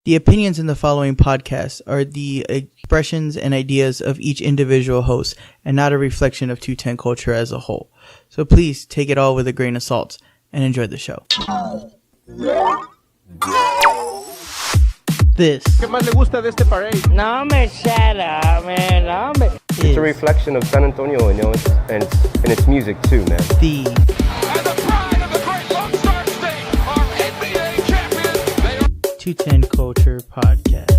The opinions in the following podcast are the expressions and ideas of each individual host and not a reflection of 210 culture as a whole. So please take it all with a grain of salt and enjoy the show. This ¿Qué más le gusta de este parade? No me shut up, man. No me. It's a reflection of San Antonio, you know, and it's music too, man. The And the pride of the great Lone Star State, our NBA champions. They are 210 Culture Podcast.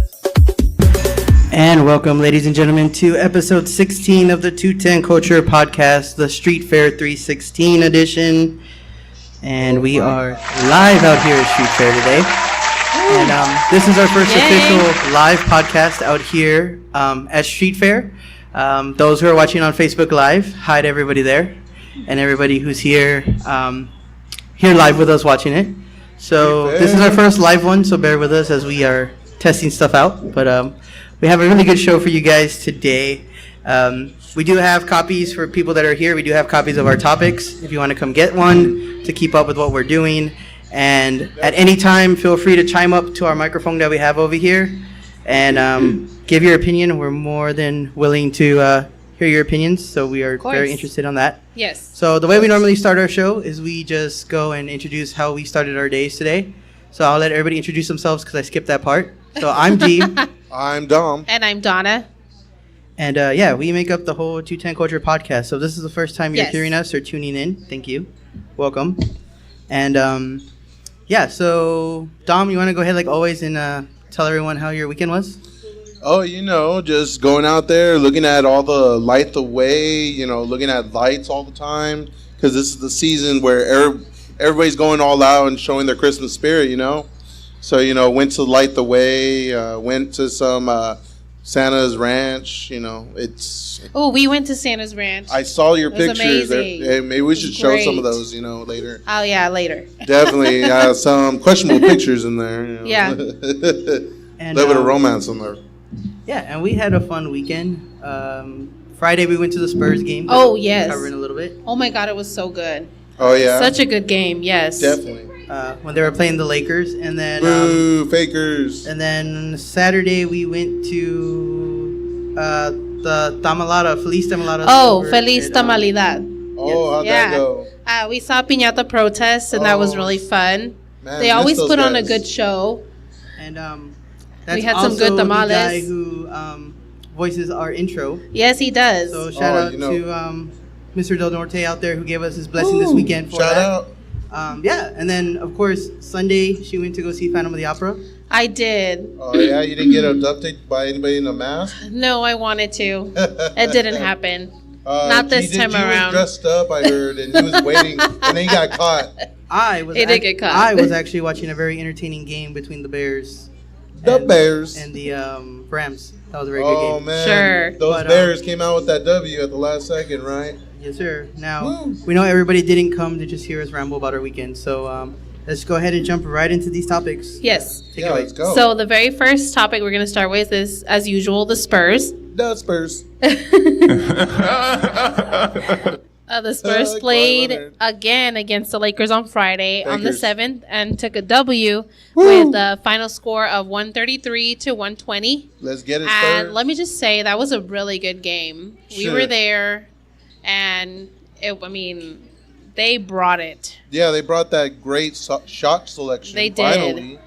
And welcome, ladies and gentlemen, to episode 16 of the 210 Culture Podcast, the Streetfare 316 edition. And we are live out here at Streetfare today. And this is our first official live podcast out here at Streetfare. Those who are watching on Facebook Live, hi to everybody there. And everybody who's here live with us watching it. So this is our first live one, so bear with us as we are testing stuff out. But we have a really good show for you guys today. We do have copies for people that are here. We do have copies of our topics if you want to come get one to keep up with what we're doing. And at any time, feel free to chime up to our microphone that we have over here and give your opinion. We're more than willing to hear your opinions, so we are very interested on that. Yes. So the way we normally start our show is we just go and introduce how we started our days today. So I'll let everybody introduce themselves because I skipped that part. So I'm G. I'm Dom. And I'm Donna. And we make up the whole 210 Culture Podcast. So this is the first time you're hearing us or tuning in. Thank you. Welcome. And so Dom, you want to go ahead like always and tell everyone how your weekend was? Oh, just going out there, looking at all the light the way, looking at lights all the time. Because this is the season where everybody's going all out and showing their Christmas spirit, So, went to Light the Way, went to some Santa's Ranch, Oh, we went to Santa's Ranch. I saw your pictures. Amazing. Maybe we should show some of those, later. Oh, yeah, later. Definitely. Some questionable pictures in there. Yeah. A little bit of romance in there. Yeah, and we had a fun weekend. Friday we went to the SPURS game. Oh, yes. Covering a little bit. Oh, my God, it was so good. Oh, yeah? Such a good game, yes. Definitely. When they were playing the Lakers. And then Boo, fakers. And then Saturday we went to the Tamalada, Feliz Tamalada. Oh, Feliz Tamalidad. Oh, how'd that go? We saw Piñata protests, and that was really fun. Man, they always put on a guys. good show. And that's we had also some good tamales. The guy who voices our intro. Yes, he does. So shout out to Mr. Del Norte out there who gave us his blessing this weekend for shout that. out. And then of course Sunday she went to go see Phantom of the Opera. I did. Oh yeah, you didn't get abducted by anybody in a mask? No, I wanted to. It didn't happen. Not this time around. He was dressed up, I heard, and he was waiting, and then he got caught. He did get caught. I was actually watching a very entertaining game between the Bears. Bears. And the Rams. That was a very good game. Oh, man. Sure. Those Bears came out with that W at the last second, right? Yes, sir. Now, we know everybody didn't come to just hear us ramble about our weekend. So let's go ahead and jump right into these topics. Yes. Take it away. Let's go. So the very first topic we're going to start with is, as usual, the SPURS. The Spurs. The Spurs played again against the Lakers on Friday on the 7th and took a W with a final score of 133 to 120. Let's get it, And Spurs. let me just say, that was a really good game. We were there, and they brought it. Yeah, they brought that great shot selection. They did. Finally,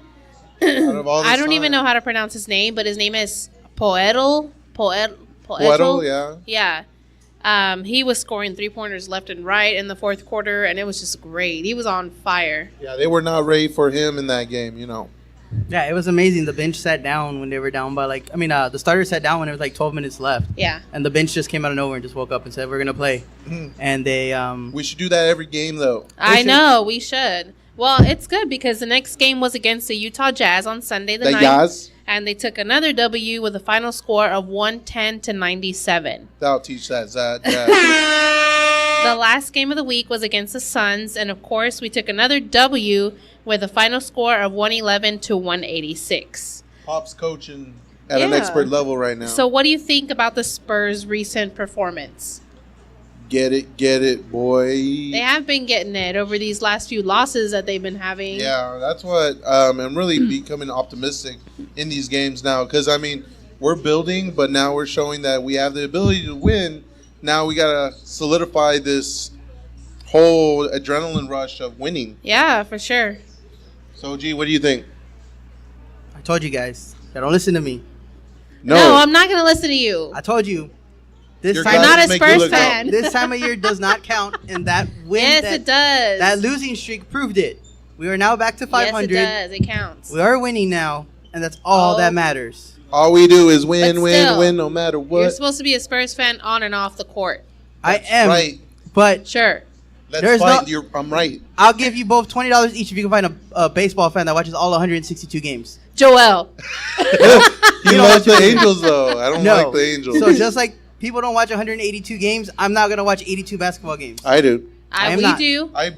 out of all this I don't time. even know how to pronounce his name, but his name is Poeltl, yeah. He was scoring 3-pointers left and right in the fourth quarter, and it was just great. He was on fire. Yeah, they were not ready for him in that game, Yeah, it was amazing. The bench sat down when they were down by the starter sat down when there was like 12 minutes left. Yeah. And the bench just came out of nowhere and just woke up and said, we're going to play. And they... We should do that every game, though. I know, we should. Well, it's good because the next game was against the Utah Jazz on Sunday the 9th. Jazz? And they took another W with a final score of 110 to 97. That'll teach that, Jazz. The last game of the week was against the Suns, and of course, we took another W with a final score of 111 to 186. Pop's coaching at an expert level right now. So what do you think about the Spurs' recent performance? Get it, boy. They have been getting it over these last few losses that they've been having. Yeah, that's what I'm really becoming optimistic in these games now. Because, I mean, we're building, but now we're showing that we have the ability to win. Now we got to solidify this whole adrenaline rush of winning. Yeah, for sure. So, G, what do you think? I told you guys. Y'all don't listen to me. No, I'm not going to listen to you. I told you. This Your time, I'm not a glasses make you Spurs look fan. this time of year does not count, and that win, Yes, it does. that losing streak proved it. We are now back to 500. Yes, it does. It counts. We are winning now, and that's all that matters. All we do is win, But win, still, win, no matter what. You're supposed to be a Spurs fan on and off the court. I am, right. but Sure. Let's There's fight. no- I'm right. I'll give you both $20 each if you can find a baseball fan that watches all 162 games. Joel. He loves the Angels, though. I don't No. like the Angels. So just like people don't watch 182 games, I'm not going to watch 82 basketball games. I do. am We not. do. I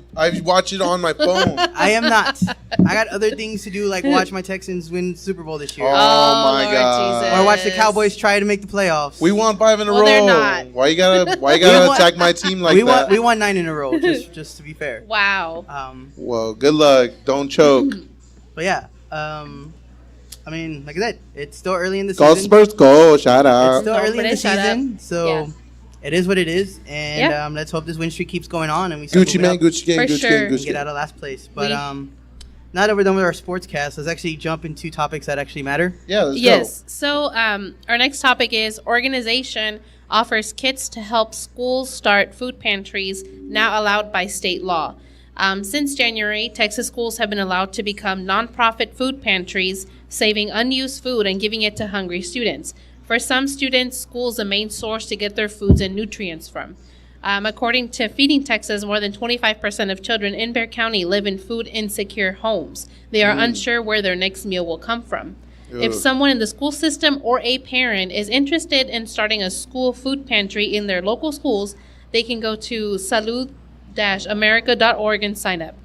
watch it on my phone. I am not. I got other things to do, like watch my Texans win Super Bowl this year. Oh, my Lord God. Jesus. Or watch the Cowboys try to make the playoffs. We won 5 in a Well, row. they're not. Why you gotta We won- attack my team like we that? won 9 in a row, just to be fair. Wow. Well, good luck. Don't choke. But yeah, I mean, like I said, it's still early in the Go season. Spurs, go. Shout It's out. still Go early in the British, shut up. season, so Yeah. it is what it is. And Yeah. let's hope this win streak keeps going on and we start Gucci moving man, up Gucci gang, For Gucci sure. gang, and Gucci get gang. out of last place. But We- now that we're done with our sports cast, let's actually jump into topics that actually matter. Yeah, let's Yes. So our next topic is organization offers kits to help schools start food pantries now allowed by state law. Since January, Texas schools have been allowed to become nonprofit food pantries, saving unused food and giving it to hungry students. For some students, school is the main source to get their foods and nutrients from. According to Feeding Texas, more than 25% of children in Bexar County live in food insecure homes. They are unsure where their next meal will come from. If Ugh. someone in the school system or a parent is interested in starting a school food pantry in their local schools, they can go to salud-america.org and sign up.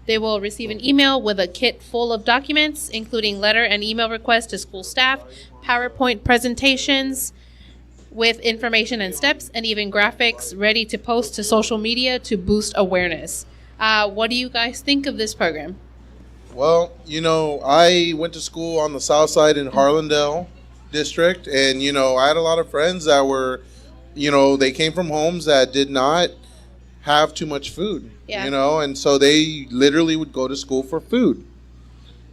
They will receive an email with a kit full of documents, including letter and email requests to school staff, PowerPoint presentations with information and steps, and even graphics ready to post to social media to boost awareness. What do you guys think of this program? Well, I went to school on the south side in Harlandale district, and, I had a lot of friends that were, they came from homes that did not have too much food, Yeah. and so they literally would go to school for food.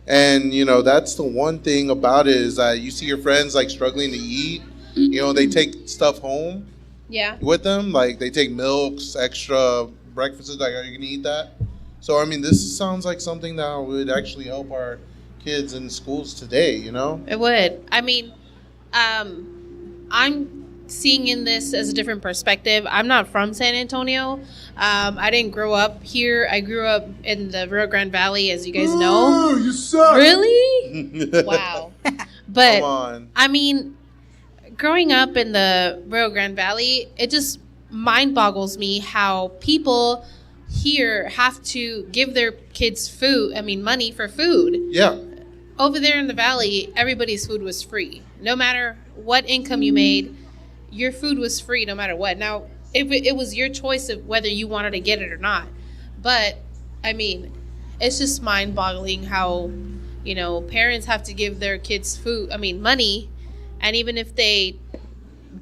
And, that's the one thing about it is that you see your friends, like, struggling to eat. They take stuff home Yeah. with them. Like, they take milks, extra breakfasts. Like, are you going to eat that? So, I mean, this sounds like something that would actually help our kids in schools today, It would. I mean, I'm seeing in this as a different perspective. I'm not from San Antonio. I didn't grow up here. I grew up in the Rio Grande Valley, as you guys know. Oh, you suck. Really? Wow. But, Come on. I mean, growing up in the Rio Grande Valley, it just mind boggles me how people here have to give their kids money for food. Yeah. Over there in the valley, everybody's food was free. No matter what income you made, your food was free no matter what. Now, it was your choice of whether you wanted to get it or not. But, I mean, it's just mind-boggling how, parents have to give their kids money. And even if they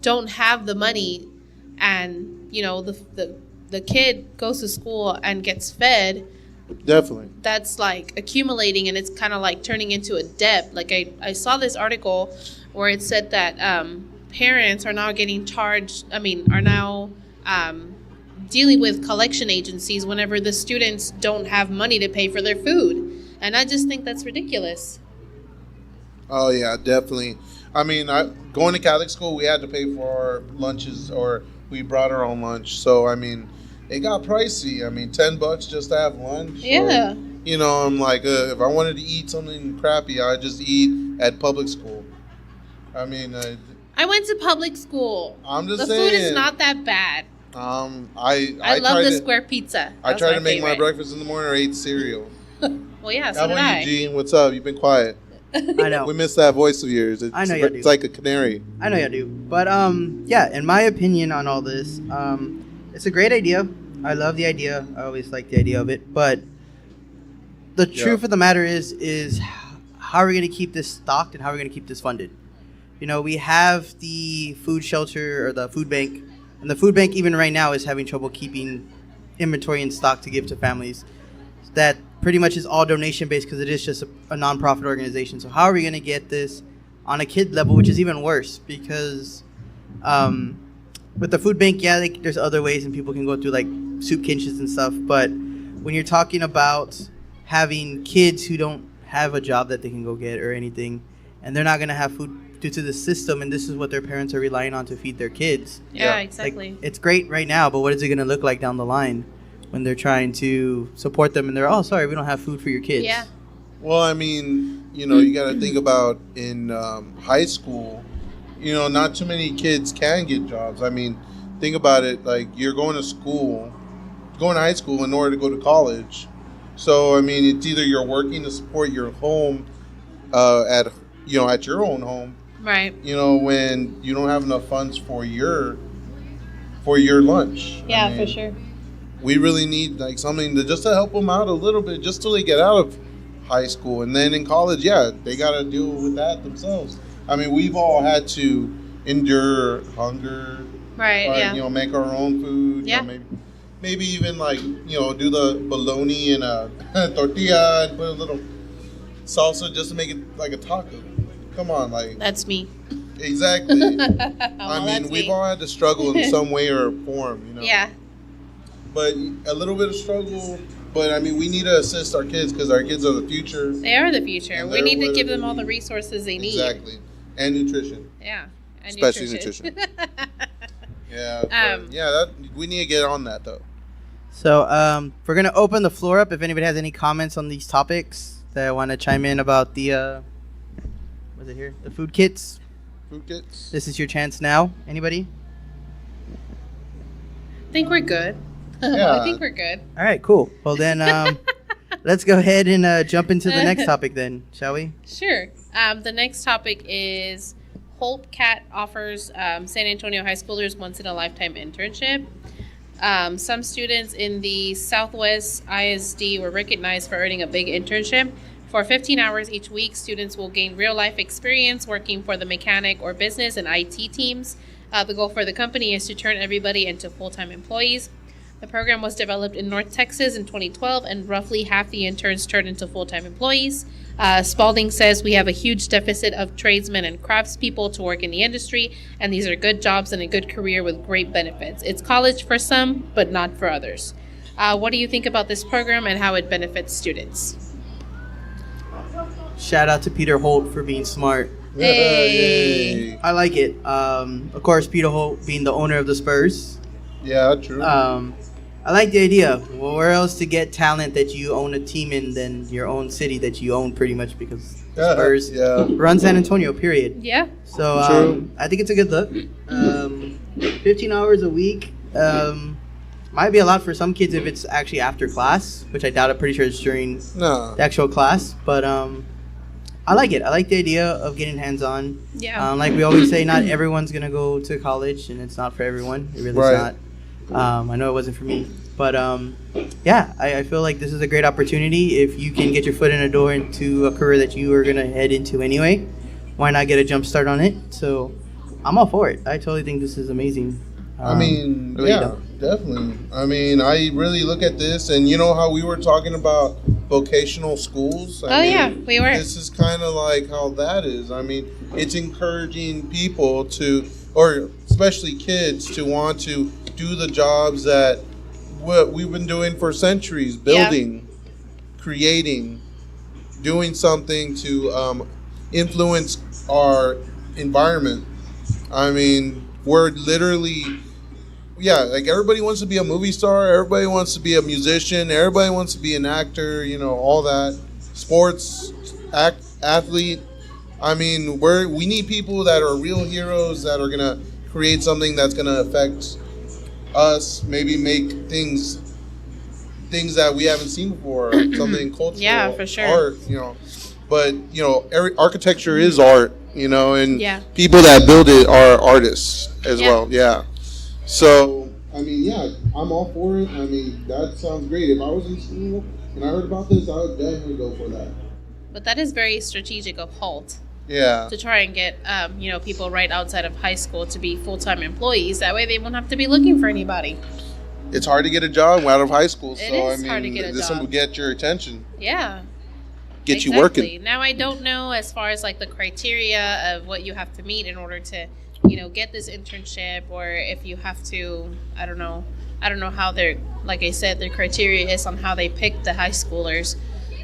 don't have the money and, the kid goes to school and gets fed, Definitely. that's like accumulating and it's kind of like turning into a debt. Like I saw this article where it said that parents are now getting charged, are now dealing with collection agencies whenever the students don't have money to pay for their food. And I just think that's ridiculous. Oh, yeah, definitely. Going to Catholic school, we had to pay for our lunches, or we brought our own lunch. So, it got pricey. $10 just to have lunch. Yeah. Or, I'm like, if I wanted to eat something crappy, I'd just eat at public school. I went to public school. I'm just the saying. food is not that bad. I love the to, square pizza. I That's try to make my favorite. breakfast in the morning or ate cereal. Well, yeah, How so did about I. you, Gene? What's up? You've been quiet. I know. We missed that voice of yours. I know you do. It's like a canary. I know you do. But, yeah, in my opinion on all this, It's a great idea. I love the idea. I always like the idea of it. But the truth of the matter is how are we going to keep this stocked and how are we going to keep this funded? You know, we have the food shelter or the food bank, and the food bank even right now is having trouble keeping inventory in stock to give to families. That pretty much is all donation based because it is just a nonprofit organization. So how are we going to get this on a kid level, which is even worse because with the food bank, yeah, there's other ways and people can go through like soup kitchens and stuff. But when you're talking about having kids who don't have a job that they can go get or anything, and they're not going to have food due to the system, and this is what their parents are relying on to feed their kids. Yeah, exactly. Like, it's great right now, but what is it going to look like down the line when they're trying to support them and they're, oh, sorry, we don't have food for your kids? Yeah. Well, I mean, you know, you got to think about in high school, you know, not too many kids can get jobs. I mean, think about it, like you're going to school, going to high school in order to go to college. So, I mean, it's either you're working to support your home at your own home, Right. you know, when you don't have enough funds for your lunch. Yeah, I mean, for sure. we really need like something to just to help them out a little bit, just till they get out of high school, and then in college, yeah, they got to deal with that themselves. I mean, we've all had to endure hunger, Right, yeah. You know, make our own food. Yeah. You know, maybe even like, you know, do the bologna in a tortilla and put a little salsa just to make it like a taco. Come on, like That's me. exactly. Well, I mean, that's we've me. all had to struggle in some way or form, you know. Yeah. But a little bit of struggle. But I mean, we need to assist our kids because our kids are the future. They are the future. And We they're need to what give it them all the is. resources they need. Exactly. And nutrition. Yeah. And Especially nutrition. Yeah. That we need to get on that though. So we're going to open the floor up if anybody has any comments on these topics that want to chime in about the, was it here? The food kits. Food kits. This is your chance now. Anybody? I think we're good. Yeah. I think we're good. All right, cool. Well, then let's go ahead and jump into the next topic then, shall we? Sure. The next topic is HOLT CAT offers San Antonio high schoolers once-in-a-lifetime internship. Some students in the Southwest ISD were recognized for earning a big internship. For 15 hours each week, students will gain real-life experience working for the mechanic or business and IT teams. The goal for the company is to turn everybody into full-time employees. The program was developed in North Texas in 2012, and roughly half the interns turned into full-time employees. Spalding says we have a huge deficit of tradesmen and craftspeople to work in the industry, and these are good jobs and a good career with great benefits. It's college for some, but not for others. What do you think about this program and how it benefits students? Shout out to Peter Holt for being smart. Hey. Yay. I like it. Of course, Peter Holt being the owner of the Spurs. Yeah, true. I like the idea. Well, where else to get talent that you own a team in than your own city that you own pretty much because the Spurs run San Antonio, period. Yeah. So True. I think it's a good look. 15 hours a week might be a lot for some kids if it's actually after class, which I doubt. I'm pretty sure it's during No. the actual class. But I like it. I like the idea of getting hands-on. Yeah. Like we always say, not everyone's going to go to college, and it's not for everyone. It really Right. is not. I know it wasn't for me. But, yeah, I feel like this is a great opportunity. If you can get your foot in the door into a career that you are going to head into anyway, why not get a jump start on it? So I'm all for it. I totally think this is amazing. I mean, really yeah, don't. definitely. I mean, I really look at this, and you know how we were talking about vocational schools? I mean, yeah, we were. This is kind of like how that is. I mean, it's encouraging people to, or especially kids, to want to do the jobs that what we've been doing for centuries, building, creating, doing something to influence our environment. I mean, we're literally, like everybody wants to be a movie star, everybody wants to be a musician, everybody wants to be an actor, you know, all that. Sports, athlete. I mean, we need people that are real heroes that are going to create something that's going to affect us, maybe make things that we haven't seen before, something cultural, Yeah, for sure. art, you know. But, you know, architecture is art, you know, and Yeah. people that build it are artists as Yeah. well, yeah. So, I mean, yeah, I'm all for it. I mean, that sounds great. If I was in school and I heard about this, I would definitely go for that. But that is very strategic of HOLT Yeah. to try and get, people right outside of high school to be full-time employees. That way they won't have to be looking for anybody. It's hard to get a job out of high school, so It is I mean, hard to get a this job. will get your attention, Yeah. get you working. Now, I don't know as far as like the criteria of what you have to meet in order to, get this internship, or if you have to, I don't know how their, like I said, their criteria is on how they pick the high schoolers.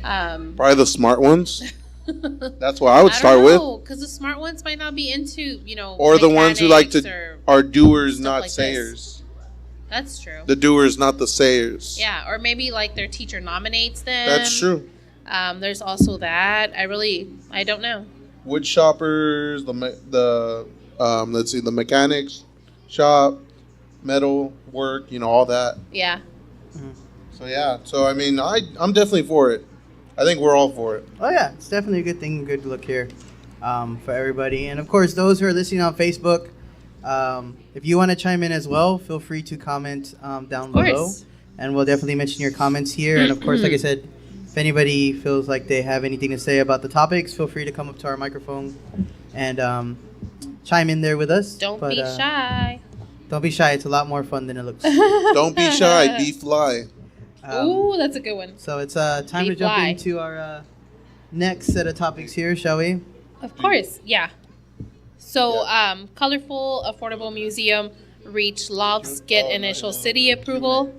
Probably the smart ones. That's what I would start with. Because the smart ones might not be into, Or the ones who like mechanics to or are doers, stuff not like this. sayers. That's true. The doers, not the sayers. Yeah, or maybe like their teacher nominates them. That's true. There's also that. I don't know. Wood shoppers, the mechanics shop, metal work, all that. Yeah. So yeah, I mean, I'm definitely for it. I think we're all for it. Oh yeah, it's definitely a good thing, good look here for everybody. And of course, those who are listening on Facebook, if you want to chime in as well, feel free to comment down below. And we'll definitely mention your comments here. And of course, like I said, if anybody feels like they have anything to say about the topics, feel free to come up to our microphone and chime in there with us. Don't be shy. Don't be shy. It's a lot more fun than it looks. Don't be shy. Be fly. Ooh, that's a good one. So it's time to jump into our next set of topics here, shall we? Of course, yeah. So, colorful, affordable museum reached Lofts get initial city approval.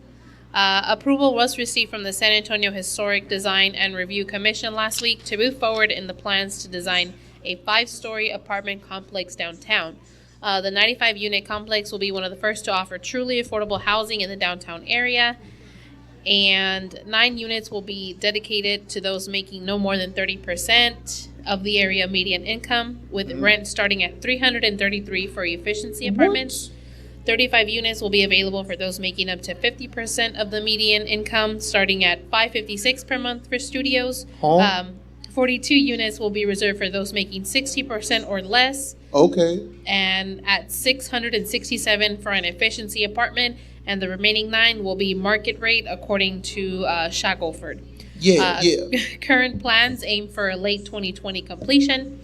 Approval was received from the San Antonio Historic Design and Review Commission last week to move forward in the plans to design a 5-story apartment complex downtown. The 95-unit complex will be one of the first to offer truly affordable housing in the downtown area, and 9 units will be dedicated to those making no more than 30% of the area median income, with rent starting at $333 for efficiency apartments. 35 units will be available for those making up to 50% of the median income, starting at $556 per month for studios. 42 units will be reserved for those making 60% or less. Okay. And at $667 for an efficiency apartment, and the remaining 9 will be market rate according to Shackelford. Current plans aim for a late 2020 completion.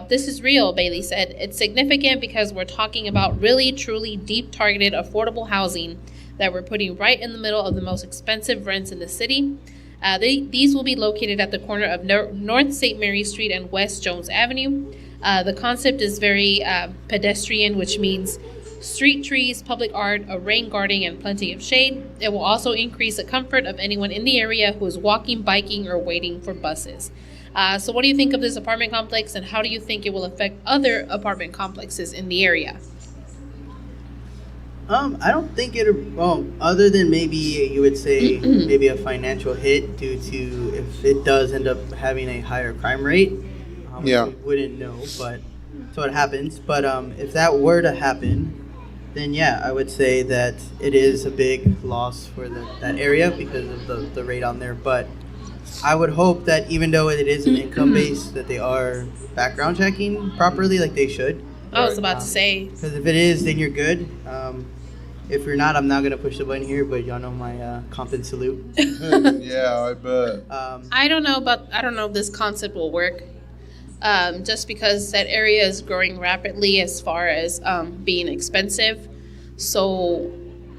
This is real, Bailey said. It's significant because we're talking about really, truly deep targeted affordable housing that we're putting right in the middle of the most expensive rents in the city. These will be located at the corner of North St. Mary Street and West Jones Avenue. The concept is very pedestrian, which means street trees, public art, a rain garden, and plenty of shade. It will also increase the comfort of anyone in the area who is walking, biking, or waiting for buses. So what do you think of this apartment complex, and how do you think it will affect other apartment complexes in the area? I don't think other than maybe you would say maybe a financial hit due to if it does end up having a higher crime rate. We wouldn't know, but so it happens. But if that were to happen, then yeah, I would say that it is a big loss for that area because of the rate on there. But I would hope that even though it is an income base, that they are background checking properly like they should. I was about to say. Because if it is, then you're good. If you're not, I'm not going to push the button here, but y'all know my comp and salute. Yeah, I bet. I don't know if this concept will work. Just because that area is growing rapidly as far as being expensive. So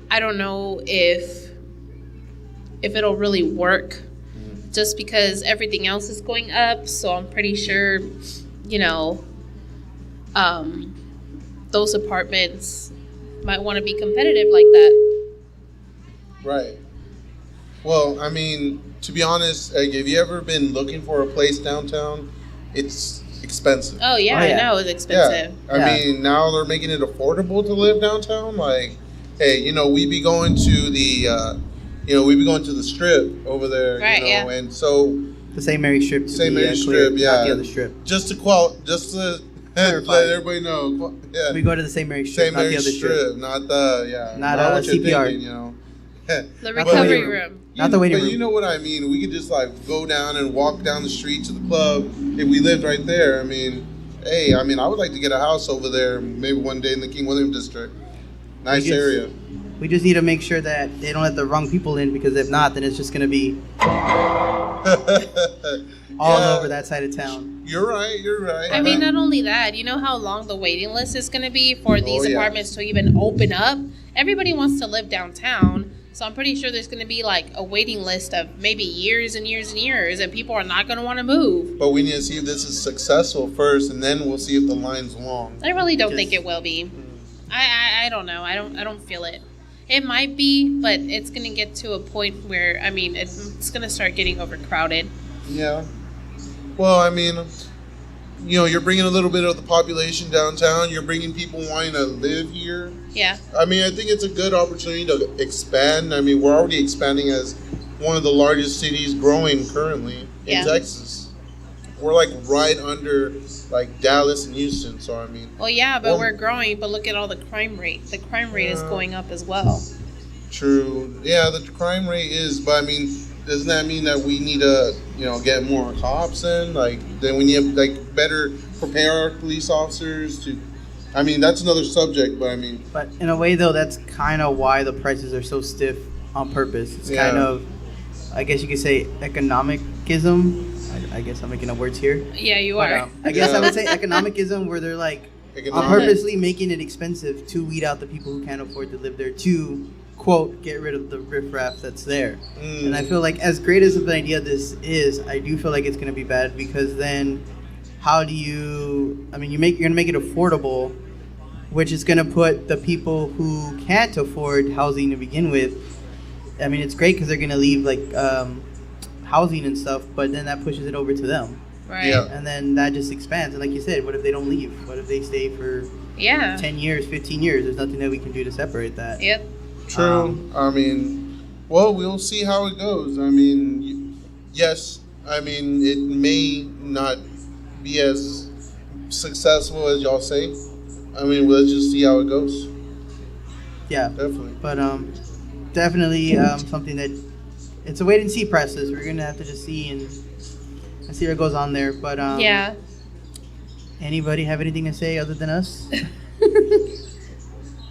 I don't know if it'll really work just because everything else is going up. So I'm pretty sure, those apartments might want to be competitive like that. Right. Well, I mean, to be honest, have you ever been looking for a place downtown? It's expensive. Oh yeah, I know it's expensive. Yeah. I mean, now they're making it affordable to live downtown. Like, hey, we be going to the, strip over there, right? And so the St. Mary Strip, not the other strip. Just to let everybody know. Yeah. We go to the St. Mary Strip, not the other strip. Not the not CPR. Thinking, the recovery room. Not the waiting room. But you know what I mean? We could just go down and walk down the street to the club if we lived right there. I mean, I would like to get a house over there maybe one day in the King William district. Nice We just- area. We just need to make sure that they don't let the wrong people in, because if not, then it's just going to be all Yeah, over that side of town. You're right. I mean, not only that, you know how long the waiting list is going to be for these yeah. apartments to even open up? Everybody wants to live downtown, so I'm pretty sure there's going to be like a waiting list of maybe years and years and years, and people are not going to want to move. But we need to see if this is successful first, and then we'll see if the line's long. I really don't Just- think it will be. I don't know. I don't feel it. It might be, but it's going to get to a point where, I mean, it's going to start getting overcrowded. Yeah. Well, I mean, you know, you're bringing a little bit of the population downtown. You're bringing people wanting to live here. Yeah. I mean, I think it's a good opportunity to expand. I mean, we're already expanding as one of the largest cities growing currently Yeah. in Texas. We're like right under like Dallas and Houston. So, I mean, Well, yeah, but Well- we're growing, but look at all the crime rate. The crime rate is going up as well. true. Yeah, the crime rate is, but I mean, doesn't that mean that we need to, you know, get more cops in? Like, then we need to, like, better prepare our police officers to, I mean, that's another subject, but I mean, But in a way, though, that's kind of why the prices are so stiff on purpose. It's Yeah. kind of, I guess you could say, economicism. I guess I'm making up words here. Yeah, you But, are. I guess Yeah. I would say economicism, where they're like economic- purposely making it expensive to weed out the people who can't afford to live there, to, quote, get rid of the riffraff that's there. And I feel like, as great as of an idea this is, I do feel like it's going to be bad, because then how do you, I mean, you're going to make it affordable, which is going to put the people who can't afford housing to begin with. I mean, it's great because they're going to leave like housing and stuff, but then that pushes it over to them. Right. Yeah. And then that just expands. And like you said, what if they don't leave? What if they stay for Yeah. 10 years, 15 years? There's nothing that we can do to separate that. Yep. True. I mean, well, we'll see how it goes. I mean, yes, I mean, it may not be as successful as y'all say. I mean, let's just see how it goes. Yeah. Definitely. But definitely something that it's a wait and see process. We're gonna have to just see and see what goes on there. But Yeah. anybody have anything to say other than us?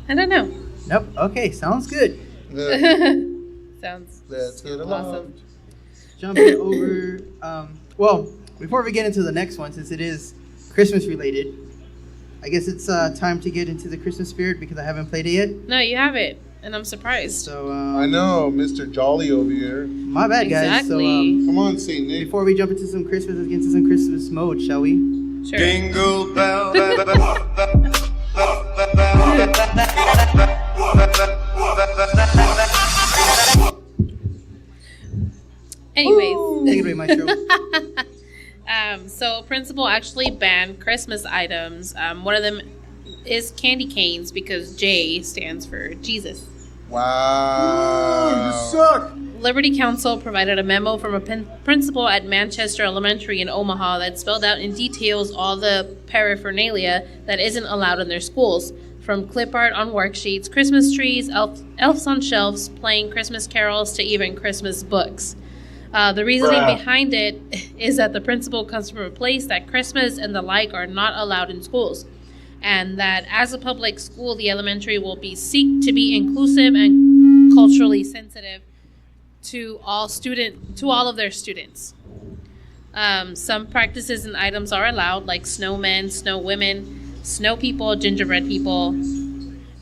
I don't know. Nope. Okay, sounds good. Yeah, Sounds let's get awesome. along. Jumping over. Well, before we get into the next one, since it is Christmas related, I guess it's time to get into the Christmas spirit, because I haven't played it yet. No, you have it, and I'm surprised. So I know, Mr. Jolly over here. my bad, guys. So Exactly. Come on, Saint Nick. before we jump into some Christmas, let's get into some Christmas mode, shall we? Sure. Jingle bell. Anyways, Take it away, Maestro. so principal actually banned Christmas items. One of them is candy canes because J stands for Jesus. Wow. You suck. Liberty Counsel provided a memo from a principal at Manchester Elementary in Omaha that spelled out in details all the paraphernalia that isn't allowed in their schools, from clip art on worksheets, Christmas trees, elves on shelves, playing Christmas carols, to even Christmas books. The reasoning Bruh. behind it is that the principal comes from a place that Christmas and the like are not allowed in schools, and that as a public school, the elementary will seek to be inclusive and culturally sensitive to all of their students. Some practices and items are allowed, like snowmen, snow women, snow people, gingerbread people,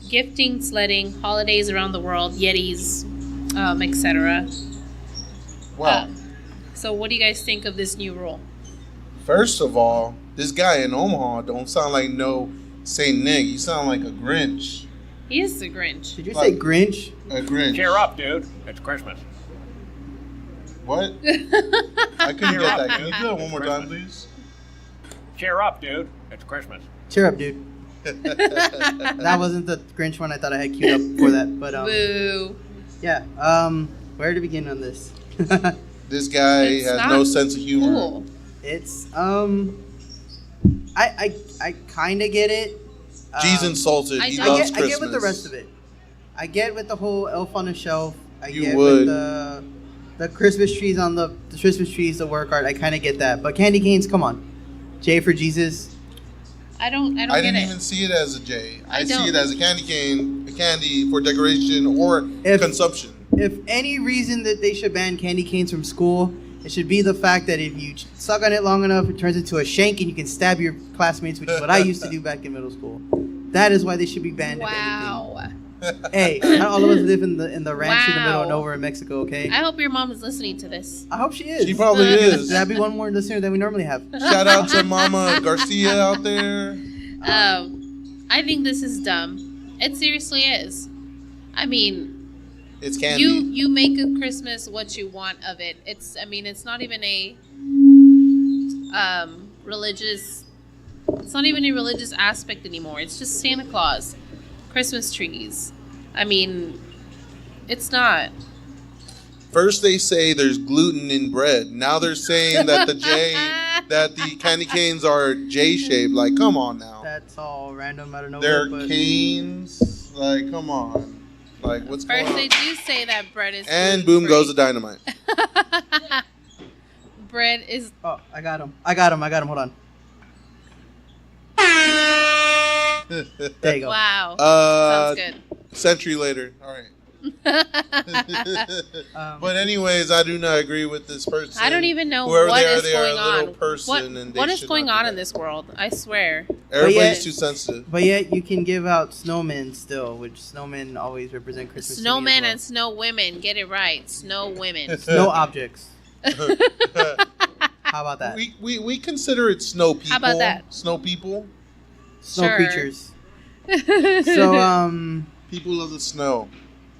gifting, sledding, holidays around the world, Yetis, etc. Wow. So what do you guys think of this new rule? First of all, this guy in Omaha don't sound like no Saint Nick. You sound like a Grinch. He is the Grinch. Did you say Grinch? A Grinch. Cheer up, dude. It's Christmas. What? I couldn't get that. Can you do that one more time, please? Cheer up, dude. It's Christmas. Cheer up, dude. That wasn't the Grinch one I thought I had queued up for that, but Boo. yeah. Where to begin on this? This guy It's has not no sense of humor. Cool. It's I kind of get it. G's insulted. I He don't- loves I Christmas. get with the rest of it. I get with the whole elf on the shelf. I You get would. with the Christmas trees on the Christmas trees, the work art. I kind of get that. But candy canes, come on. J for Jesus. I don't I get didn't it. even see it as a J. I see don't. it as a candy cane, a candy for decoration or consumption. If any reason that they should ban candy canes from school, it should be the fact that if you suck on it long enough, it turns into a shank and you can stab your classmates, which is what I used to do back in middle school. That is why they should be banned. Wow. If anything. Hey, not all of us live in the ranch in the middle of Wow. nowhere in Mexico, okay? I hope your mom is listening to this. I hope she is. She probably is. That'd be one more listener than we normally have. Shout out to Mama Garcia out there. I think this is dumb. It seriously is. I mean, It's candy. you make of Christmas what you want of it. It's not even a religious. It's not even a religious aspect anymore. It's just Santa Claus, Christmas trees. I mean, it's not. First they say there's gluten in bread. Now they're saying that the candy canes are J shaped. Like, come on now. That's all random out of nowhere. They're But canes. Like, come on. Like, what's First, going they on? do say that bread is And boom gluten-free. goes the dynamite. Bread is. oh, I got him. Hold on. There you go. Wow. Sounds good. Century later. All right. But anyways, I do not agree with this person. I don't even know Whoever what they are, is they are going a little on. person and they What is should going not do on in that. this world? I swear. Everybody's yet- too sensitive. But yet you can give out snowmen still, which snowmen always represent Christmas. to me as Snowmen well. and snow women. Get it right. Snow women. snow objects. How about that? we consider it snow people. How about that? Snow people. Snow Sure. creatures. So People of the snow.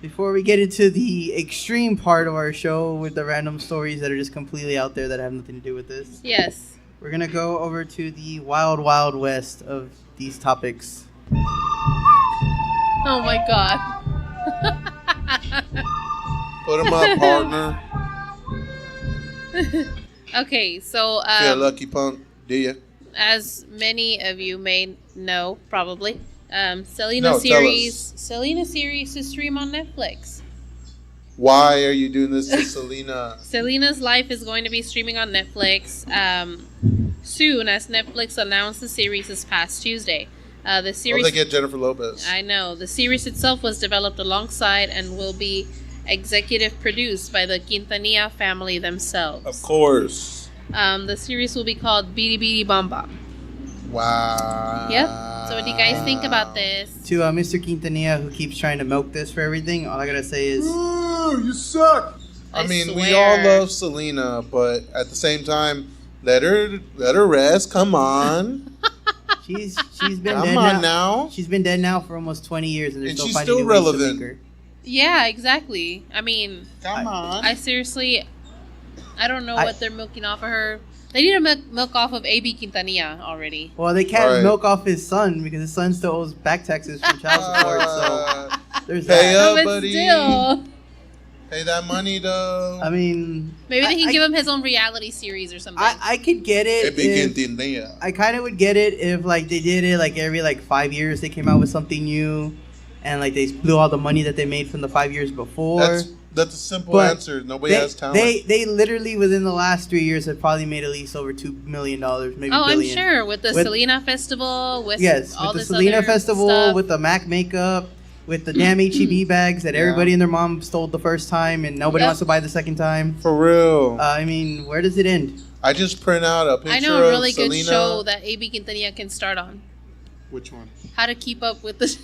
before we get into the extreme part of our show with the random stories that are just completely out there that have nothing to do with this, Yes. we're gonna go over to the wild, wild west of these topics. Oh my god. Put them up, partner. Okay, so Yeah, lucky punk. Do ya? as many of you may know, probably, Selena No, tell series to stream on Netflix. Why are you doing this to Selena? Selena's life is going to be streaming on Netflix soon, as Netflix announced the series this past Tuesday. The Oh, series, they get Jennifer Lopez. I know, the series itself was developed alongside and will be executive produced by the Quintanilla family themselves. Of course. The series will be called Bidi Bidi Bom Bom. Wow. Yep. So what do you guys think about this? To Mr. Quintanilla, who keeps trying to milk this for everything, all I gotta say is, Ooh, you suck. I I mean, we swear. all love Selena, but at the same time, let her rest. Come on. she's been Come dead on now. now. She's been dead now for almost 20 years, and they're And still she's finding still new ways to relevant. make her. Yeah, exactly. I mean, Come on. I seriously, I don't know I- what they're milking off of her. They need to milk off of AB Quintanilla already. Well, they can't Right. milk off his son because his son still owes back taxes from child support. So there's Pay that. up. But buddy. still, Pay that money, though. I mean, maybe they can I- give him his own reality series or something. I could get it. If, I kind of would get it if like they did it like every like 5 years they came out with something new, and like they blew all the money that they made from the 5 years before. That's a simple But answer. Nobody has talent. They literally within the last 3 years have probably made at least over $2 million, maybe oh, I'm billion. sure with the With- Selena Festival, with Yes, all with the this Selena other Festival, stuff. with the MAC makeup, with the damn HEB bags that everybody and their mom stole the first time and nobody Yep. wants to buy the second time. For real. I mean, where does it end? I just print out a picture I know a really of good Selena. show that AB Quintanilla can start on. Which one? How to keep up with the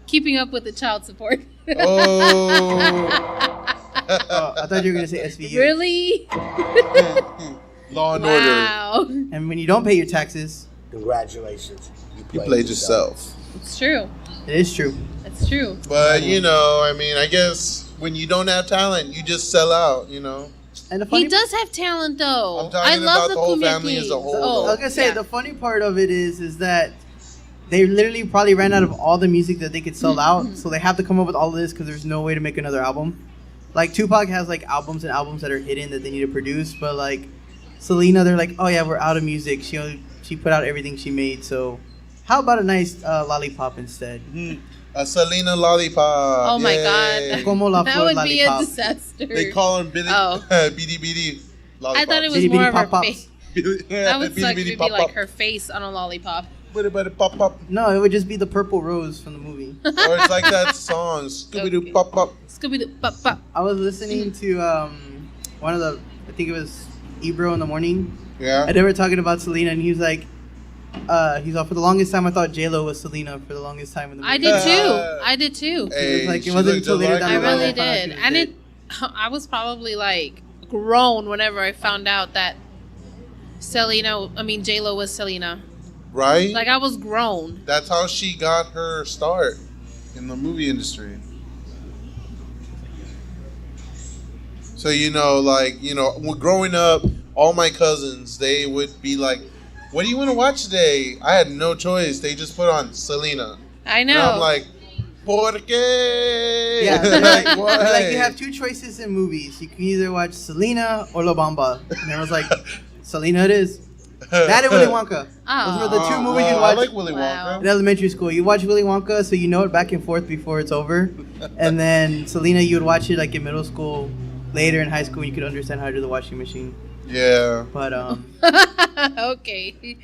keeping up with the child support. Oh. Oh, I thought you were going to say SVU. Really? Law and Order. Wow. And when you don't pay your taxes, Congratulations. You played yourself. It's true. it is true. It's true. But, you know, I mean, I guess when you don't have talent, you just sell out, you know? And the funny He does have talent, though. I'm talking I love about the the whole Cumbia family as a Kings. whole, I though. was gonna say yeah. the funny part of it is that they literally probably ran out of all the music that they could sell out, so they have to come up with all of this because there's no way to make another album. Like Tupac has like albums and albums that are hidden that they need to produce, but like Selena, they're like, oh yeah, we're out of music. She put out everything she made, so how about a nice lollipop instead? A Selena lollipop. Oh my Yay. God. Como la That flor would be a lollipop. disaster. They call them Billy, Oh. Bidi Bidi I lollipops. thought it was Bitty more bitty of her pop-pops. face. That That would suck if it'd be like her face on a lollipop. Pop pop. No, it would just be the purple rose from the movie. Or it's like that song, Scooby Doo Okay. pop pop. Scooby-Doo, pop, pop. I was listening to one of the, I think it was Ebro in the morning, Yeah. and they were talking about Selena, and he was like, he's all, for the longest time I thought J-Lo was Selena for the longest time in the movie. I did too. I did too. Hey, It was like, it she wasn't looked until just later like down her. I the line really I found out she did. was And dead. I was probably like grown whenever I found out that J-Lo was Selena. Right? Like I was grown. That's how she got her start in the movie industry. So, growing up, all my cousins, they would be like, what do you want to watch today? I had no choice. They just put on Selena. I know. And I'm like, ¿por qué? Yeah, they're like, Why? they're like, you have two choices in movies. You can either watch Selena or La Bamba. And I was like, Selena it is. That and Willy Wonka. Oh. Those were the two movies you'd I watch like Willy Wow. in elementary school. You watch Willy Wonka, so you know it back and forth before it's over. And then Selena, you would watch it like in middle school, later in high school, you could understand how to do the washing machine. Yeah. But Okay.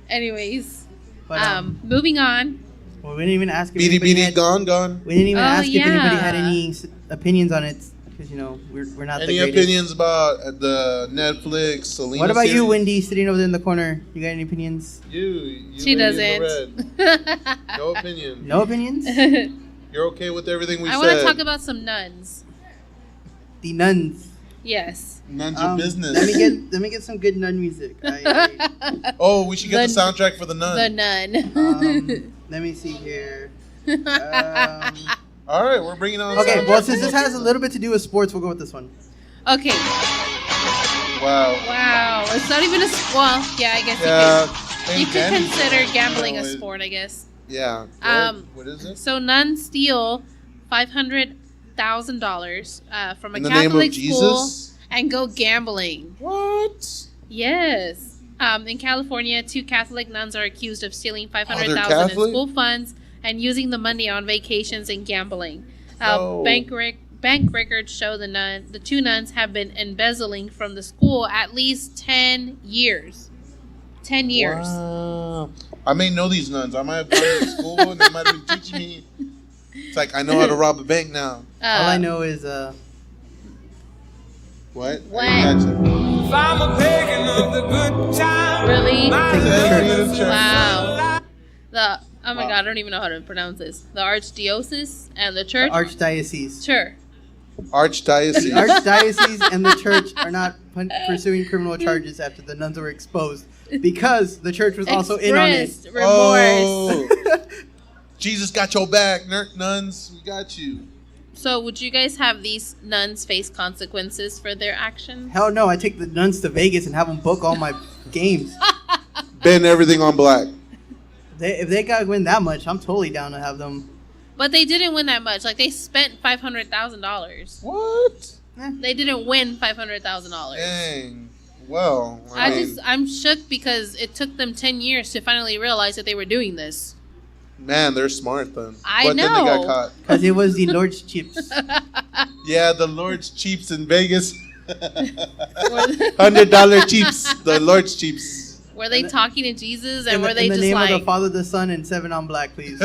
Anyways, but moving on. well, we didn't even ask if Beady anybody beady had, gone. we didn't even Oh, ask if anybody yeah. had any opinions on it, because we're not Any the greatest. opinions about the Netflix Selena What about you, series? Wendy, sitting over there in the corner? You got any opinions? You She lady in the doesn't. red. No opinion. No opinions? You're okay with everything we I said. want to talk about some nuns. The nuns. Yes. None of business. Let me get some good nun music. Oh, we should get the The- soundtrack for the Nun. The nun. Let me see here. All right, we're bringing on. Okay, soundtrack well, for since this both has a of little bit to do with sports, we'll go with this one. Okay. them. Wow. Wow. It's not even a well. Yeah, I guess Yeah. you could consider gambling a No, it- sport. I guess. Yeah. What is it? So nuns steal $500,000 from a In the name of Catholic school Jesus? and go gambling. What? Yes. In California, 2 Catholic nuns are accused of stealing $500,000 in Catholic? school funds and using the money on vacations and gambling. No. Bank records show the 2 nuns have been embezzling from the school at least 10 years. 10 years. Wow. I may know these nuns. I might have gone to school and they might have been teaching me. It's like I know how to rob a bank now. All I know is What? What? I gotcha. I'm a pagan of the good time. Really? Take it to church. Wow. Oh my Wow. God, I don't even know how to pronounce this. The Archdiocese and the the church? archdiocese. Sure. Archdiocese. The archdiocese and the church are not pursuing criminal charges after the nuns were exposed because the church was also in on it. Expressed remorse. Oh. Jesus got your back, nuns. We got you. So would you guys have these nuns face consequences for their actions? Hell no, I take the nuns to Vegas and have them book all my games. Bend everything on black. If they gotta win that much, I'm totally down to have them. But they didn't win that much. Like they spent $500,000. What? They didn't win $500,000. Dang. Well, I mean, I'm shook because it took them 10 years to finally realize that they were doing this. man, they're smart then. I But then they know. got caught. Because it was the Lord's chips. Yeah, the Lord's cheaps in Vegas. Were $100 cheaps. The Lord's cheaps. Were they talking to Jesus and were they in the just name like, of the Father, the Son, and 7 on black, please.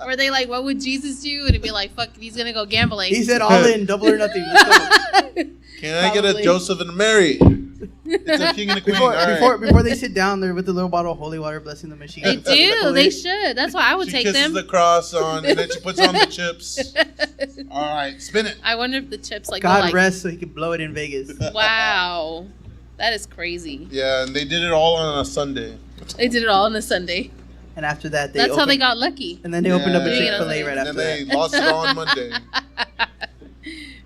were they like, what would Jesus do? And it'd be like, fuck, he's gonna go gambling. He said all in, double or nothing. Let's go. Can I get a Probably. Joseph and a Mary? It's a king and a queen. Before, All right. before they sit down, they're with the little bottle of holy water, blessing the machine. They do. They should. That's why I would She take kisses them. the cross on, and then she puts on the chips. All right, spin it. I wonder if the chips like go God like, rest so he could blow it in Vegas. wow, that is crazy. Yeah, and they did it all on a Sunday. They did it all on a Sunday. And after that, That's how they got lucky. And then they opened up a Yeah. Chick-fil-A right And after then they that. lost it all on Monday.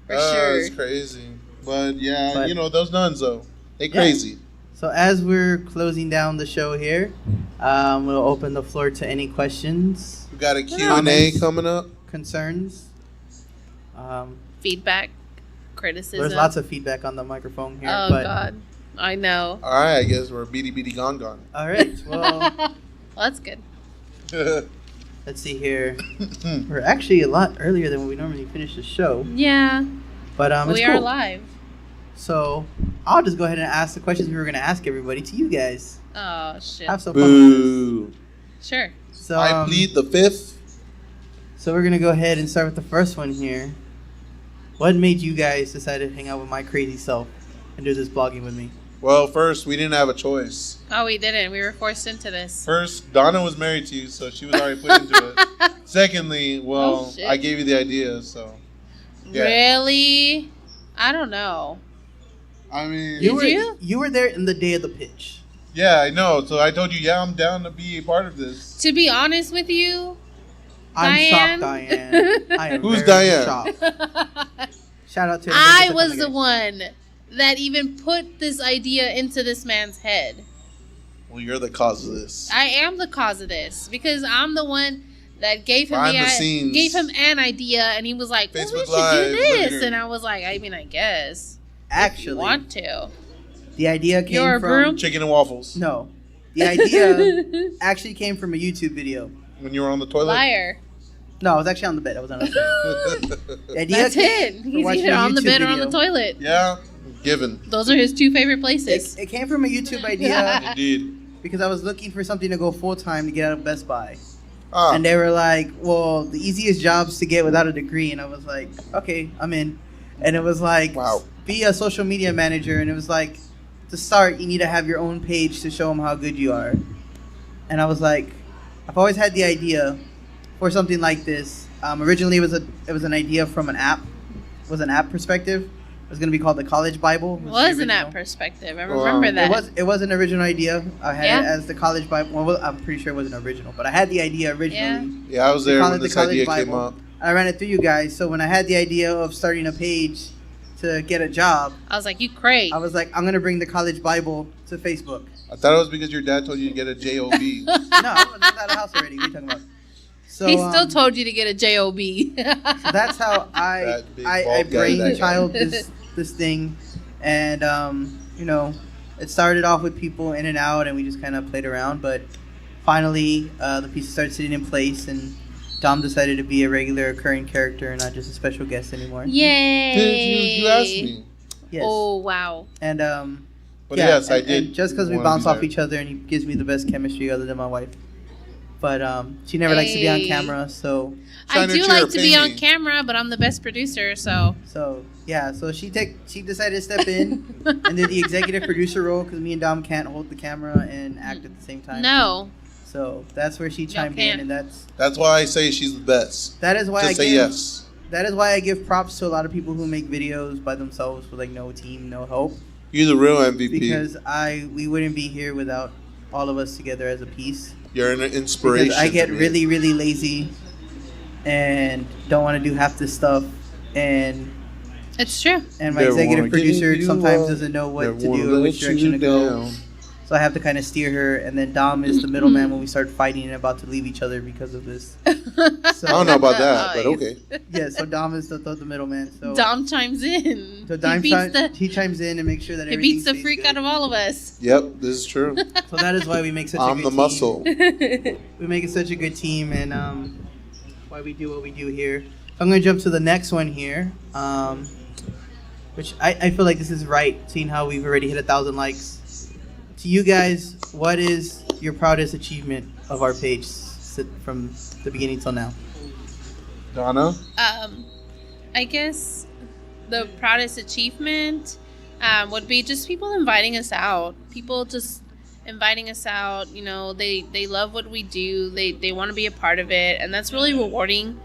For sure. It's crazy. But yeah, But- those nuns though, they crazy. So as we're closing down the show here, we'll open the floor to any questions, We got a Q&A Comments. coming up. concerns. Feedback, criticism. There's lots of feedback on the microphone here. Oh but, God, I know. All right, I guess we're beady gone. All right. Well, Well, that's good. let's see here. We're actually a lot earlier than when we normally finish the show, Yeah, but it's we cool. are live. So I'll just go ahead and ask the questions we were going to ask everybody to you guys. Oh shit. Have some fun with this. Boo. Sure. So, I plead the fifth. So we're gonna go ahead and start with the first one here. What made you guys decide to hang out with my crazy self and do this blogging with me? Well, first, we didn't have a choice. Oh, we didn't. We were forced into this. First, Donna was married to you, so she was already put into it. Secondly, well, Oh, shit. I gave you the idea, so. Yeah. Really? I don't know. I mean, You were there in the day of the pitch. yeah, I know. So I told you, yeah, I'm down to be a part of this. To be honest with you, I'm Diane? shocked, Diane. I am Who's very Diane? shocked. Shout out to I everybody was that's the on one that even put this idea into this man's head. Well, you're the cause of this. I am the cause of this because I'm the one that gave him Behind the scenes. gave him an idea, and he was like, "Well, we Facebook should Live, do look at this," her. and I was like, "I mean, I guess Actually, if you want to." the idea came You're a from broom? Chicken and waffles. No, the idea actually came from a YouTube video. When you were on the toilet. Liar. No, I was actually on the bed. I was on the bed. The idea That's came it. from He's watching either a on the YouTube bed or on the video. toilet. Yeah, given. Those are his two favorite places. It came from a YouTube idea Indeed. because I was looking for something to go full time to get out of Best Buy. Ah, And they were like, well, the easiest jobs to get without a degree. And I was like, okay, I'm in. And it was like, Wow. be a social media manager. And it was like, to start, you need to have your own page to show them how good you are. And I was like, I've always had the idea for something like this. Originally, it was an idea from an app. It was an app perspective. It was going to be called the College Bible. It was an the app original. perspective. I Wow. remember that. It was an original idea. I had Yeah. it as the College Bible. Well, I'm pretty sure it wasn't original, but I had the idea originally. yeah, I was They there call when it the this College idea Bible. came up. I ran it through you guys. So when I had the idea of starting a page to get a job, I was like, "You crazy?" I was like, I'm gonna bring the College Bible to Facebook. I thought it was because your dad told you to get a job. No, I was out of the house already. What are you talking about? So He still told you to get a job. So that's how I That big I bald guy, that guy. brainchild this thing, and you know, it started off with people in and out, and we just kind of played around. But finally, the pieces started sitting in place, and Dom decided to be a regular occurring character and not just a special guest anymore. Yay! Did you asked me. Yes. Oh wow! And But yes, I and did. just because we wanna bounce be off there. each other, and he gives me the best chemistry other than my wife. But she never likes to be on Hey. camera, so I Shiner do chair, like to be pay on me. camera, but I'm the best producer, so yeah. So she decided to step in and did the executive producer role because me and Dom can't hold the camera and act at the same time. no. So that's where she chimed in, can't. and That's why I say she's the best. that is why Just say yes. That is why I give props to a lot of people who make videos by themselves with like no team, no help. You're the real MVP. Because we wouldn't be here without all of us together as a piece. You're an inspiration. Because I get to me. really, really lazy and don't want to do half this stuff, and It's true. my Never executive wanna producer give you sometimes up, doesn't know what never to wanna do or let which direction you to go. down. So I have to kind of steer her, and then Dom is the middleman when we start fighting and about to leave each other because of this. So, I don't know about that, but Nice. okay. Yeah, so Dom is the middleman. So Dom chimes in. So Dom he chimes in and makes sure that He everything beats the stays freak good. out of all of us. Yep, this is true. So that is why we make such a I'm good the team. muscle. We make it such a good team, and why we do what we do here. I'm gonna jump to the next one here, which I feel like this is right, seeing how we've already hit 1,000 likes. To you guys, what is your proudest achievement of our page from the beginning till now? Donna? I guess the proudest achievement would be just people inviting us out. People just inviting us out. You know, they love what we do. They want to be a part of it, and that's really rewarding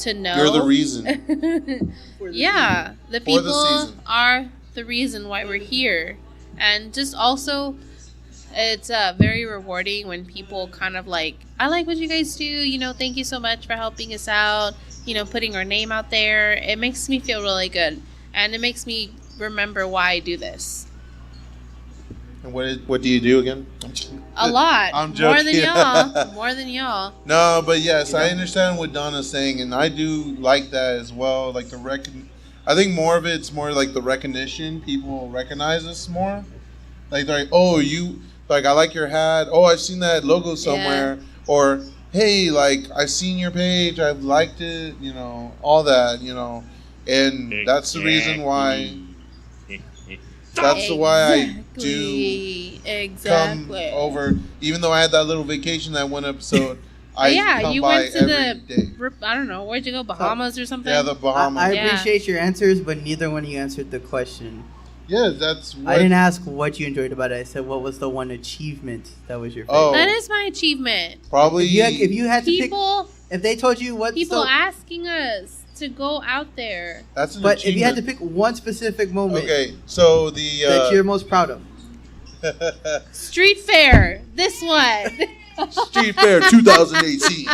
to know. You're the reason. Yeah, the For the people season. are the reason why we're here, and just also. It's very rewarding when people kind of like, I like what you guys do, you know, thank you so much for helping us out, you know, putting our name out there. It makes me feel really good, and it makes me remember why I do this. And what do you do again? A lot. I'm More than joking. y'all. More than y'all. No, but yes, I understand what Donna's saying, and I do like that as well. Like I think more of it's more like the recognition. People recognize us more. Like they're like, oh, like, I like your hat. Oh, I've seen that logo somewhere. Or, hey, like, I've seen your page. I've liked it. You know, all that, you know. And that's the reason why. That's why Exactly. come Exactly. over. Even though I had that little vacation that one episode, I yeah, come you by went to every day. I don't know, where'd you go? Bahamas or something? Yeah, the Bahamas. I Yeah. appreciate your answers, but neither one of you answered the question. Yeah, that's what I didn't ask what you enjoyed about it. I said what was the one achievement that was your favorite. Oh. That is my achievement. probably. If you had to People pick, if they told you what's people the, asking us to go out there. that's an but if you had to achievement. pick one specific moment Okay, so the that you're most proud of, Street Fair. This one. Street Fair 2018.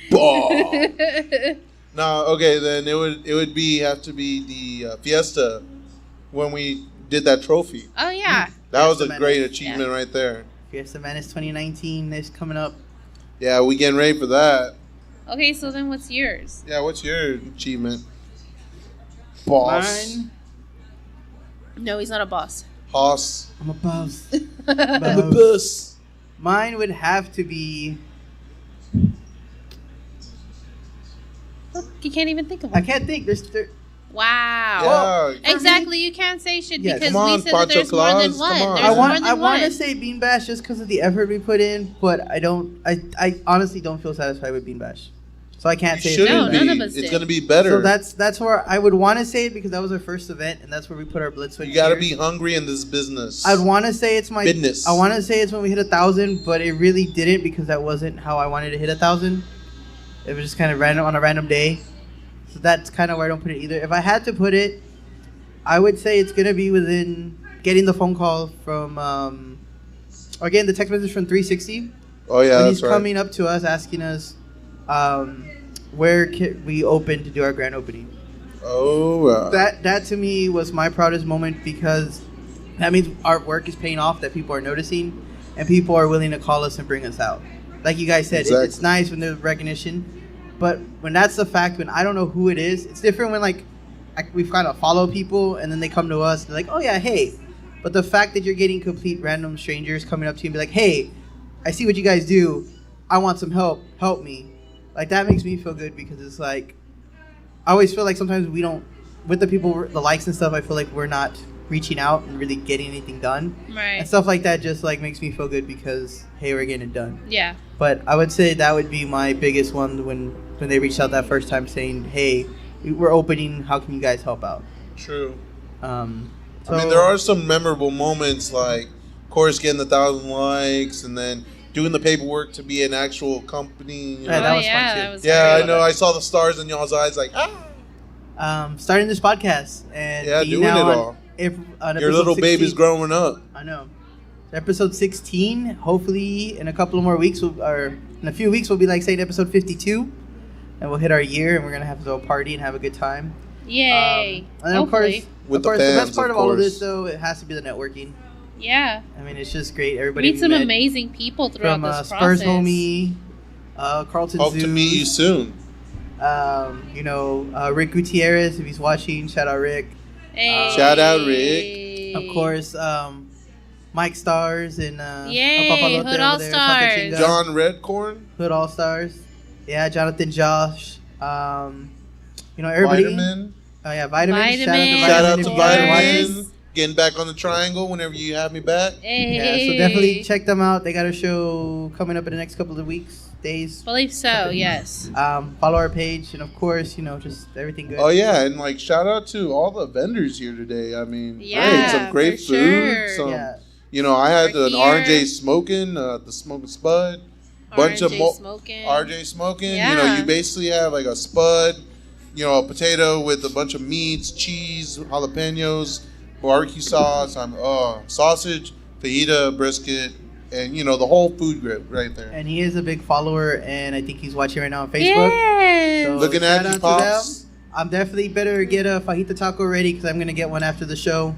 Ball. No, okay, then it would have to be the Fiesta when we did that trophy. Oh yeah. That was Fiesta a great Madness. achievement right there. Fiesta Madness 2019 is coming up. Yeah, we getting ready for that. Okay, so then what's yours? Yeah, what's your achievement? Boss. Mine, No, he's not a boss. Hoss. I'm a boss. I'm a boss. Mine would have to be. You can't even think of I one. can't think. Wow. Yeah. Exactly, you can't say shit Yes. because Come on, we said that Pancho there's more than Claus, one. come on. There's I more want. than I want to one. say Bean Bash just because of the effort we put in, but I don't. I honestly don't feel satisfied with Bean Bash, so I can't You say. shouldn't No, be. none of us It's did. going to be better. So that's where I would want to say it because that was our first event and that's where we put our blood sweat. You got to and be tears. hungry in this business. I'd want to say it's my Business. I want to say it's when we hit 1,000, but it really didn't because that wasn't how I wanted to hit 1,000. It was just kind of random on a random day, so that's kind of where I don't put it either. If I had to put it, I would say it's gonna be within getting the phone call from, or getting the text message from 360 Oh, yeah, when that's he's right. coming up to us asking us, where can we open to do our grand opening. Oh, That to me was my proudest moment because that means our work is paying off, that people are noticing, and people are willing to call us and bring us out. Like you guys said, Exactly. it's nice when there's recognition, but when that's the fact, when I don't know who it is, it's different when we've kind of follow people and then they come to us and they're like, oh yeah, hey. But the fact that you're getting complete random strangers coming up to you and be like, hey, I see what you guys do. I want some help me. Like that makes me feel good because it's like, I always feel like sometimes we don't, with the people, the likes and stuff, I feel like we're not reaching out and really getting anything done. Right. And stuff like that just like makes me feel good because, hey, we're getting it done. Yeah. But I would say that would be my biggest one when they reached out that first time saying, hey, we're opening, how can you guys help out? true. So, I mean, there are some memorable moments, like, of course, getting 1,000 likes and then doing the paperwork to be an actual company. You Yeah, know? that was yeah, fun, too. that was Yeah, great. I know. I saw the stars in y'all's eyes, like, starting this podcast and Yeah, being doing now it all. on your episode little 16. baby's growing up. I know. Episode 16. Hopefully, in a couple of more weeks, or in a few weeks, we'll be like saying episode 52, and we'll hit our year, and we're gonna have to go party and have a good time. Yay. And then, of course, Hopefully. With of the course, the fans, best part of of all of course. this, though, it has to be the networking. Yeah. I mean, it's just great. Everybody Meet some we met amazing people throughout from this SPURS process. homie, Carlton Hope to meet you Zeus, soon. Rick Gutierrez, if he's watching, shout out Rick. Hey. Shout out, Rick. Of course, Mike Stars and Yay, El Papalote Hood over All there, Stars. Sacachinga. John Redcorn. Hood All Stars. Yeah, Jonathan Josh. Everybody. Vitamin. Oh yeah, Vitamin. Vitamin. Shout out if to you guys are Vitamin. watching. Getting back on the triangle whenever you have me back. Hey. Yeah, so definitely check them out. They got a show coming up in the next couple of weeks, days. Believe so, yes. Follow our page, and of course, just everything good. Oh yeah, and like shout out to all the vendors here today. I mean, Yeah, great, some great for food. sure. Some, Yeah. I had We're an here. RJ smoking, the smoking spud, bunch of RJ smoking. RJ smoking. Yeah. You basically have like a spud, a potato with a bunch of meats, cheese, jalapenos, barbecue sauce, sausage, fajita, brisket, and the whole food grid right there. And he is a big follower, and I think he's watching right now on Facebook. Yes. So Looking shout at you, out to Pops. them. I'm definitely better get a fajita taco ready because I'm gonna get one after the show.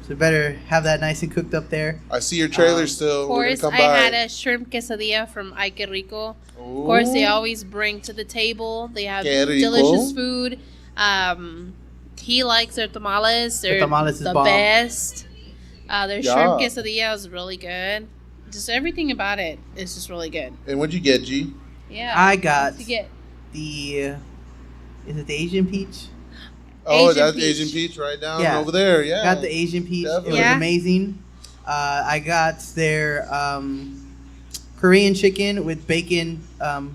So better have that nice and cooked up there. I see your trailer still. Of We're course, gonna I come by. had a shrimp quesadilla from Ay Que Rico. Of course, they always bring to the table. They have Que rico. delicious food. He likes their tamales. They're tamales is the bomb. best. Their Yeah. shrimp quesadilla is really good. Just everything about it is just really good. And what'd you get, G? Yeah. I got to get the is it the Asian peach? Oh, Asian that's peach. Asian peach right down Yeah. over there. Yeah. Got the Asian peach. Definitely. It was Yeah. amazing. I got their Korean chicken with bacon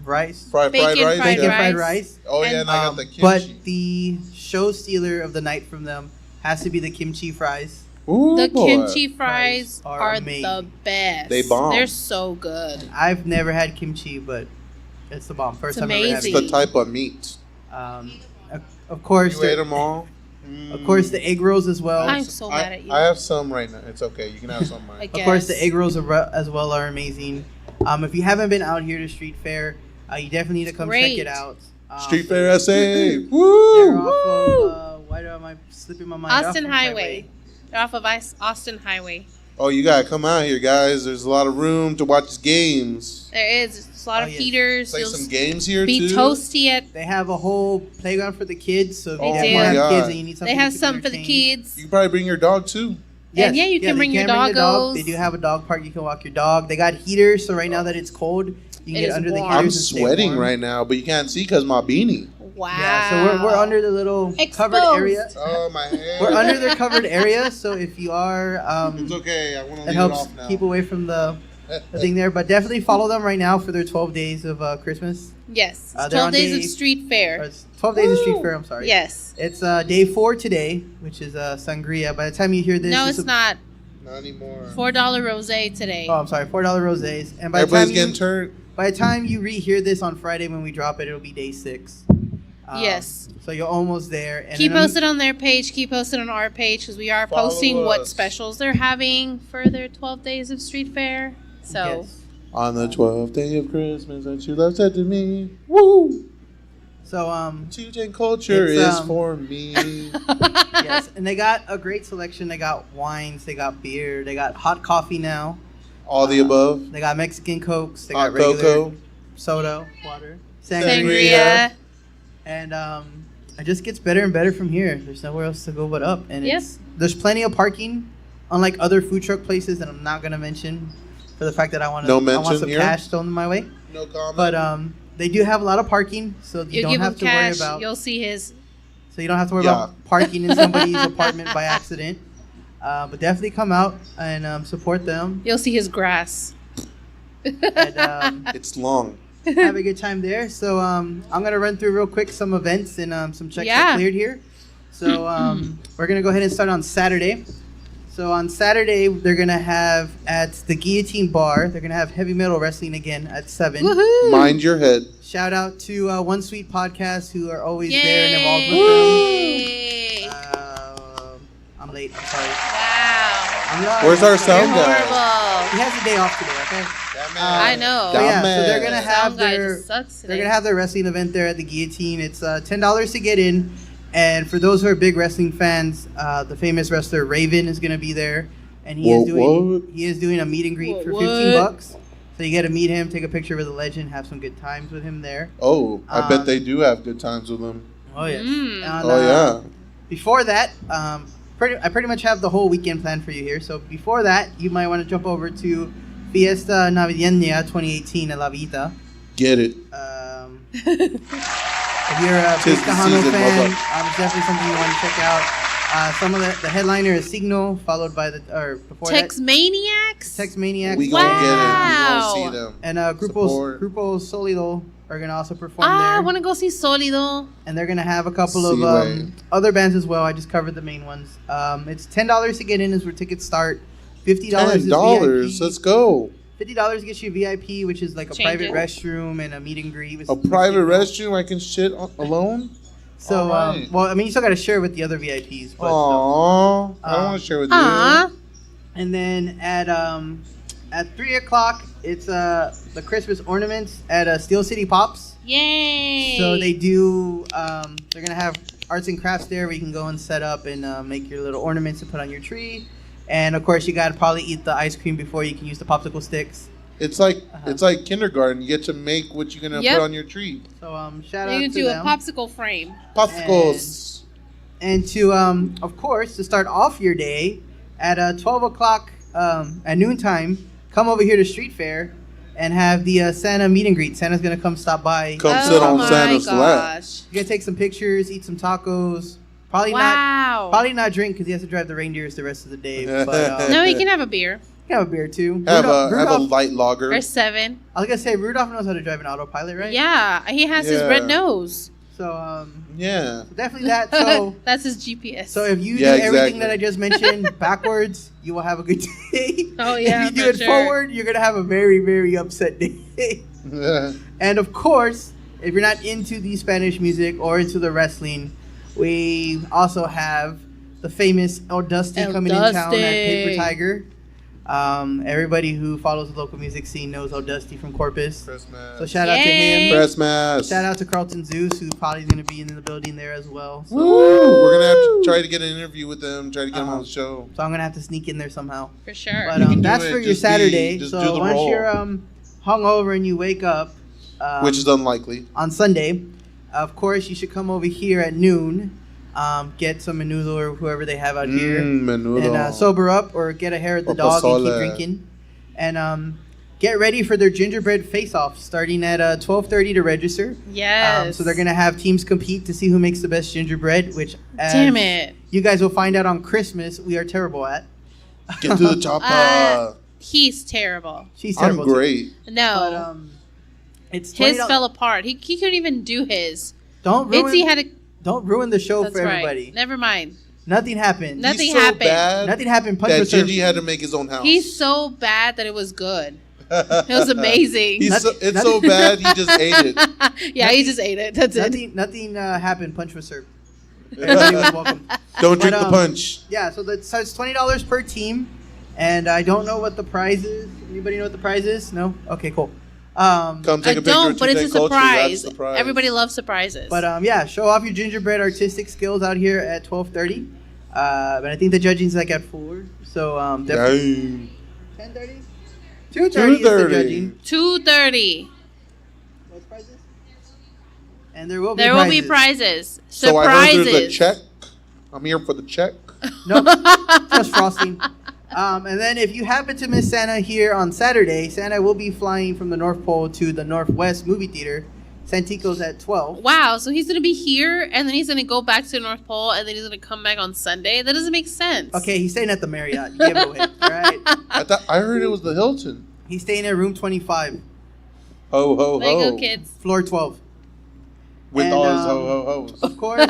rice. fried Bacon rice. fried Bacon yeah. fried rice. rice. Oh yeah, and I got the kimchi. But the show stealer of the night from them has to be the kimchi fries. Ooh, The boy. kimchi fries are are amazing. the best. They bomb. They're so good. I've never had kimchi, but it's the bomb. First It's time I've ever had amazing. It's the type of meat. Of course, You ate them all. of course, the egg rolls as well. I'm so mad at you. I have some right now. It's okay. You can have some. Mine. I Of course, the guess. egg rolls as well are amazing. If you haven't been out here to Street Fair, you definitely need to come check Great. it out. Street Fair SA. They're Woo! off of, why am I slipping my mind? Austin Off of Highway. They're off of Austin Highway. Oh, you gotta come out here, guys. There's a lot of room to watch games. There is. There's a lot of yes. heaters. Play You'll some games here be too. toasty at. They have a whole playground for the kids, so if They you do. have Oh my God. kids and you need something, They have to keep something for the entertained. kids. You can probably bring your dog too. And yeah, you can they bring your dog. doggos. They do have a dog park. You can walk your dog. They got heaters, so right now that it's cold, you can It get is under the warm. heaters. I'm and stay sweating warm. right now, but you can't see because my beanie. Wow. Yeah, so we're under the little covered Exposed. area. Oh my hair. We're under the covered area, so if you are, It's okay. I want to it leave it helps off now. keep away from the thing there. But definitely follow them right now for their 12 days of Christmas. Yes. It's They're 12 on days day- of street Or fair. it's 12 days of Street Woo! Fair, I'm sorry. Yes. It's day 4 today, which is sangria. By the time you hear this, No, this it's will- not. Not anymore. $4 rosé today. Oh, I'm sorry, $4 rosés. And by Everybody's the time getting you, turned. by the time you rehear this on Friday when we drop it, it'll be day 6. Yes. So you're almost there. And Keep then posted on their page. Keep posted on our page because we are Follow posting what us. specials they're having for their 12 days of street fair. So Yes. On the 12th day of Christmas that you love said to me. Woo! So Two-Gen culture It's, is for me. yes, and they got a great selection. They got wines, they got beer, they got hot coffee now. All the above. They got Mexican Cokes, they Hot got regular cocoa. soda, water, sangria. and it just gets better and better from here. There's nowhere else to go but up, and Yep. there's plenty of parking, unlike other food truck places that I'm not gonna mention, for the fact that I want No I want mention some here? cash thrown my way. No comment. But they do have a lot of parking, so you You don't give him have to cash, worry about. you'll see his. So you don't have to worry Yeah. about parking in somebody's apartment by accident. But definitely come out and support them You'll see his grass. and it's long. have a good time there. So I'm gonna run through real quick some events and some checks Yeah. that cleared here. So we're gonna go ahead and start on Saturday. So on Saturday they're gonna have at the Guillotine Bar. They're gonna have heavy metal wrestling again at 7. Woohoo! Mind your head. Shout out to One Sweet Podcast who are always Yay! there and involved with Yay! them. I'm late. I'm sorry. Wow. I'm not, Where's our You're sound guy? horrible. He has a day off today. Okay. I know. So yeah, so Dumbass. they're gonna have Sound guy their just sucks they're today. gonna have their wrestling event there at the Guillotine. It's $10 to get in, and for those who are big wrestling fans, the famous wrestler Raven is gonna be there, and he is doing a meet and greet for What? $15. So you get to meet him, take a picture with the legend, have some good times with him there. Oh, I bet Um, they do have good times with them. Oh yes. Mm. And, Oh yeah. Before that, I pretty much have the whole weekend planned for you here. So before that, you might want to jump over to Fiesta Navideña 2018 in La Vita. Get it. If you're a big Tis the Tejano season, fan, mother. it's definitely something you want to check out. Some of the headliner is Signal, followed by before Tex Maniacs? that, Tex Maniacs. We gonna get it. Wow. We gonna see them. And Support. Grupo Solido are gonna also perform Ah, I there, want to go see Solido. and they're gonna have a couple of Seaway. other bands as well. I just covered the main ones. It's $10 to get in, is where tickets start. $50 is $10. VIP. Let's go. $50 gets you VIP, which is like a Change private it. restroom and a meet and greet. With A private restroom I can shit alone? So, Alright. well, I mean, you still got to share with the other VIPs. But, Aww. I don't want to share with Ah. and then at 3:00, it's the Christmas ornaments at Steel City Pops. Yay. So they do. They're gonna have arts and crafts there where you can go and set up and make your little ornaments to put on your tree. And of course, you gotta probably eat the ice cream before you can use the popsicle sticks. you. It's like kindergarten. You get to make what you're gonna Yep. put on your tree. So shout You out can to do them. a popsicle frame. Popsicles. And to of course, to start off your day at 12:00 at noontime, come over here to Street Fair and have the Santa meet and greet. Santa's gonna come stop by. Come sit on Santa's lap. gosh. You're gonna take some pictures, eat some tacos, Probably not drink because he has to drive the reindeers the rest of the day. But No, he can have a beer. he can have a beer too. Have a Rudolph, light lager. Or 7. I was gonna say Rudolph knows how to drive an autopilot, right? Yeah, he has his Yeah. red nose. So Yeah. definitely that. So That's his GPS. so if you Yeah, do everything exactly. that I just mentioned backwards, you will have a good day. Oh, yeah, If you do for it sure. forward, you're gonna have a very, very upset day. And of course, if you're not into the Spanish music or into the wrestling, we also have the famous El Dusty El coming in town at Dusty. Paper Tiger. Everybody who follows the local music scene knows El Dusty from Corpus. Christmas. So shout out to Yay. him. Christmas. Shout out to Carlton Zeus, who probably is going to be in the building there as well. So, Woo! We're gonna have to try to get an interview with them. Try to get them on the show. so I'm going to have to sneak in there somehow. For sure. But You can do that's it. for your Just be- Saturday. just do So the once roll. you're hungover and you wake up, Which is unlikely. on Sunday, of course, you should come over here at noon, get some menudo or whoever they have out here, Menudo. and sober up or get a hair at the Or dog and keep pozole. drinking. And get ready for their gingerbread face-off starting at 12:30 to register. Yes. So they're going to have teams compete to see who makes the best gingerbread, which as Damn it. you guys will find out on Christmas we are terrible at. Get to the chopper. He's terrible. She's I'm terrible too. great. No. But it's his $20. fell apart. He couldn't even do his. Don't ruin, Itzy had a. don't ruin the show That's for right. everybody. Never mind. Nothing happened. Nothing He's so happened. bad Nothing happened. Punch that was served. Gingy had to make his own house. He's so bad that it was good. It was amazing. It's so bad he just ate it. Yeah, he just ate it. That's it. Nothing happened. Punch was served. Everybody was welcome. Don't drink But, the punch. Yeah, so it's $20 per team, and I don't know what the prize is. Anybody know what the prize is? No? Okay, cool. Come take I a picture don't, of but it's a 210 Culture. surprise. That's the prize. Everybody loves surprises. But yeah, show off your gingerbread artistic skills out here at 12:30. But I think the judging's like at 4. So definitely Dang. 10:30. 2:30 is the 2:30. judging. 2:30. What's prizes? And there will be There will be prizes. So I heard Surprises. there's a check. I'm here for the check. No, just frosting. And then if you happen to miss Santa here on Saturday, Santa will be flying from the North Pole to the Northwest Movie Theater. Santico's at 12. Wow, so he's going to be here, and then he's going to go back to the North Pole, and then he's going to come back on Sunday? That doesn't make sense. Okay, he's staying at the Marriott. You gave it away. All right. I heard it was the Hilton. He's staying at room 25, Ho ho There you ho. go, kids. floor 12. With And, all his ho ho hos. Of course,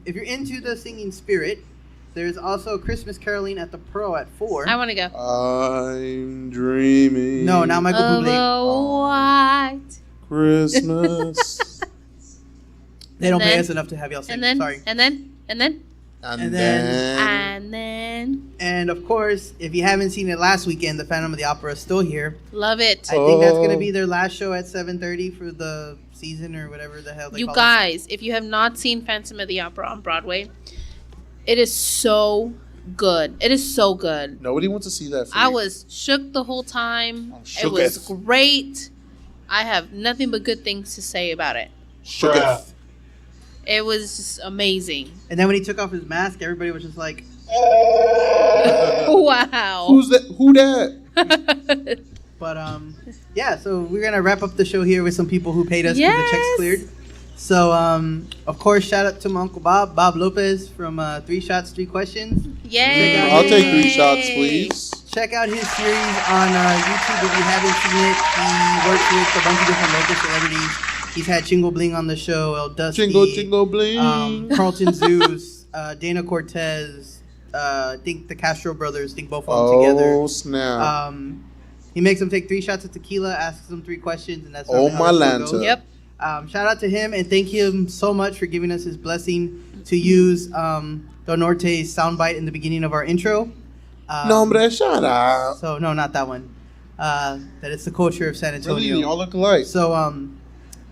if you're into the singing spirit, there's also Christmas caroling at the Pro at 4. I want to go. I'm dreaming. No, not Michael Of Bublé. a white. Christmas. They don't And pay then- us enough to have y'all sing. And then, Sorry. and then, and And then, And of course, if you haven't seen it last weekend, the Phantom of the Opera is still here. love it. I think that's going to Oh. be their last show at 7:30 for the season or whatever the hell they You call guys, if you have not seen Phantom of the Opera on Broadway, it is so good. It is so good. nobody wants to see that. I was shook the whole time. It was shooketh. great. I have nothing but good things to say about it. shooketh. It was just amazing. it. And then when he took off his mask, everybody was just like, Wow. Who's that? Who that? but yeah, so we're going to wrap up the show here with some people who paid us for the checks Yes. cleared. So, of course, shout out to my Uncle Bob Lopez from 3 Shots, 3 Questions. Yay. I'll take 3 shots, please. Check out his series on YouTube if you haven't seen it. He works with a bunch of different local celebrities. He's had Chingo Bling on the show, El Dusty, Jingle bling. Carlton Zeus, Dana Cortez, I think the Castro brothers, think both of them together. Oh snap! He makes them take 3 shots of tequila, asks them 3 questions, and that's Oh, how my the show goes. Lanta. Yep. Shout out to him and thank him so much for giving us his blessing to use Don Norte's soundbite in the beginning of our intro. Nombre, shut up. So no, not that one. That it's the culture of San Really, Antonio. y'all look alike. So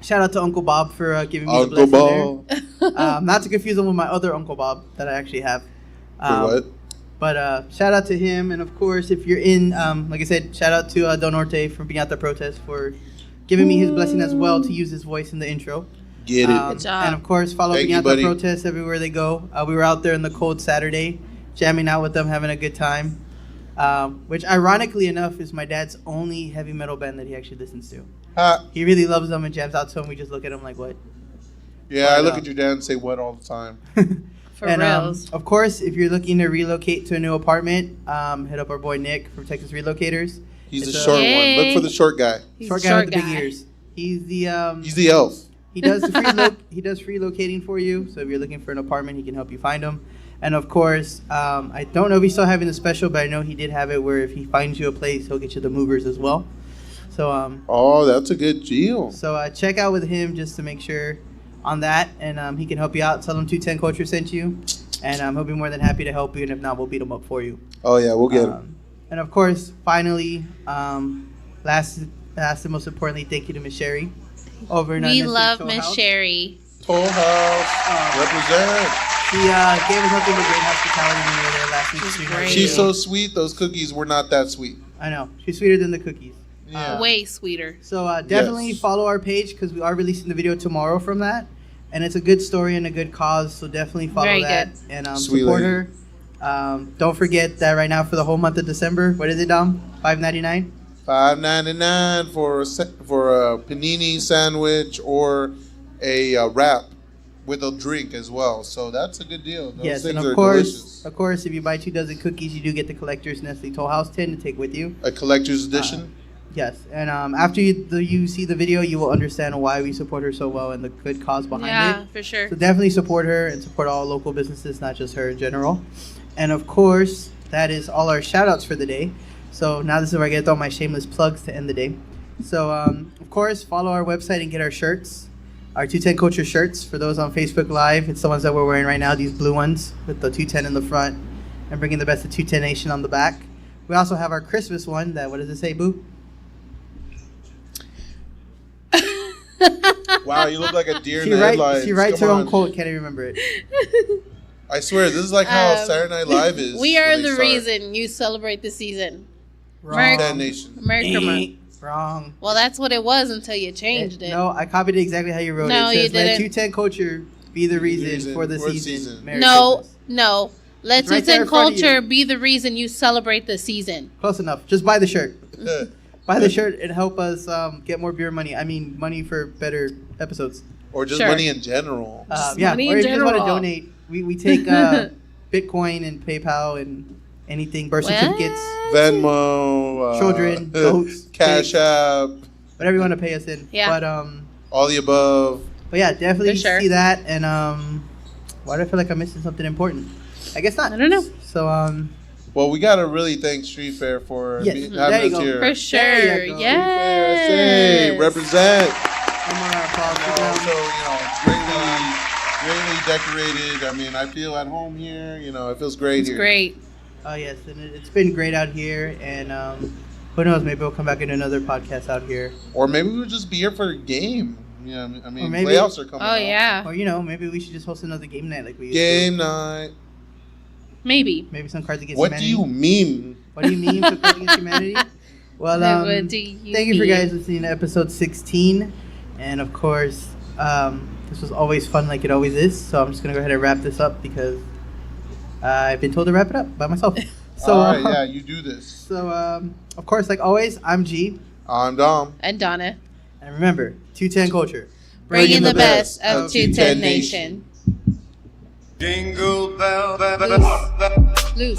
shout out to Uncle Bob for giving me Uncle the blessing Bob. there. Not to confuse him with my other Uncle Bob that I actually have. For what? But shout out to him, and of course, if you're in, like I said, shout out to Don Norte from Piñata Protest for giving me his blessing as well to use his voice in the intro. Get it. Good job. And of course, follow Thank you, Piñata buddy. Protest everywhere they go. We were out there on the cold Saturday, jamming out with them, having a good time. Which, ironically enough, is my dad's only heavy metal band that he actually listens to. He really loves them and jams out to them. We just look at him like, what? Yeah, I look at your dad and say what all the time. For And reals. of course, if you're looking to relocate to a new apartment, hit up our boy Nick from Texas Relocators. He's It's the a- short Yay. one. Look for the short guy. He's Short a guy with the big ears. He's the He's the elf. he does the he does free locating for you. So if you're looking for an apartment, he can help you find them. And of course, I don't know if he's still having the special, but I know he did have it where if he finds you a place, he'll get you the movers as well. So Oh, that's a good deal. check out with him just to make sure on that, and he can help you out. Tell him 210 Culture sent you, and he'll be more than happy to help you. And if not, we'll beat him up for you. Oh yeah, we'll get him. And of course, finally, last and most importantly, thank you to Miss Sherry over in We Unnecessary love Toll Miss House. Sherry. Toll House, represent. She gave us nothing but great hospitality when we were there last week. She's She- great. She's so sweet. Those cookies were not that sweet. I know. She's sweeter than the cookies. Yeah. Way sweeter. So definitely Yes. follow our page because we are releasing the video tomorrow from that. And it's a good story and a good cause. So definitely follow Very that good. and Sweet support lady. her. Don't forget that right now for the whole month of December, what is it, Dom? $5.99? $5.99 for a panini sandwich or a wrap with a drink as well. So that's a good deal. Those Yes, and things of are course, delicious. if you buy 2 dozen cookies, you do get the collector's Nestle Toll House tin to take with you. A collector's edition. Yes, and after you see the video, you will understand why we support her so well and the good cause behind Yeah, it. for sure. So definitely support her and support all local businesses, not just her in general. And of course, that is all our shout outs for the day. So now this is where I get all my shameless plugs to end the day. So of course, follow our website and get our shirts, our 210 Culture shirts. For those on Facebook Live, it's the ones that we're wearing right now, these blue ones with the 210 in the front and bringing the best of 210 Nation on the back. We also have our Christmas one that, what does it say, Boo? Wow, you look like a deer in the headlights. She writes Come her own on. quote, can't even remember it. I swear, this is like how Saturday Night Live is. We are when they the start. reason you celebrate the season. Wrong. That nation. America Month. Wrong. Well, that's what it was until you changed it. No, I copied it exactly how you wrote No, it. It you says, let didn't. 210 Culture be the reason for the season. Merry No, Christmas. no. Let It's right there 210 in front of you. Culture be the reason you celebrate the season. Close enough. Just buy the shirt. Buy the shirt and help us get more beer money. I mean, money for better episodes. Or just Sure. money in general. Yeah, money or in if you just want to general. donate, we take Bitcoin and PayPal and anything, birth What? certificates, Venmo, Children, goats, Cash pigs. App, whatever you want to pay us in. Yeah. all the above. But yeah, definitely For sure. see that. And why do I feel like I'm missing something important? I guess not. I don't know. So Well, we gotta really thank Street Fair for Yes, having there you us go. here. For There sure. you go. Yes. Hey, represent. one more applause for Also, them. greatly decorated. I mean, I feel at home here. It feels great It's here. great. Oh yes, and it's been great out here. And who knows? Maybe we'll come back in another podcast out here. Or maybe we'll just be here for a game. I mean, Or maybe- playoffs are coming. Oh, up. yeah. Or maybe we should just host another game night like we used Game to. night. Maybe. Maybe some Cards Against What do Humanity. you mean? What do you mean for Cards Against Humanity? Well, What do you thank you for mean? guys listening to episode 16. And of course, this was always fun like it always is. So I'm just going to go ahead and wrap this up because I've been told to wrap it up by myself. So, All right, yeah, you do this. So, of course, like always, I'm G. I'm Dom. And Donna. And remember, 210 Culture. Bringing the best of 210 Nation. Jingle bell, Loose. loose.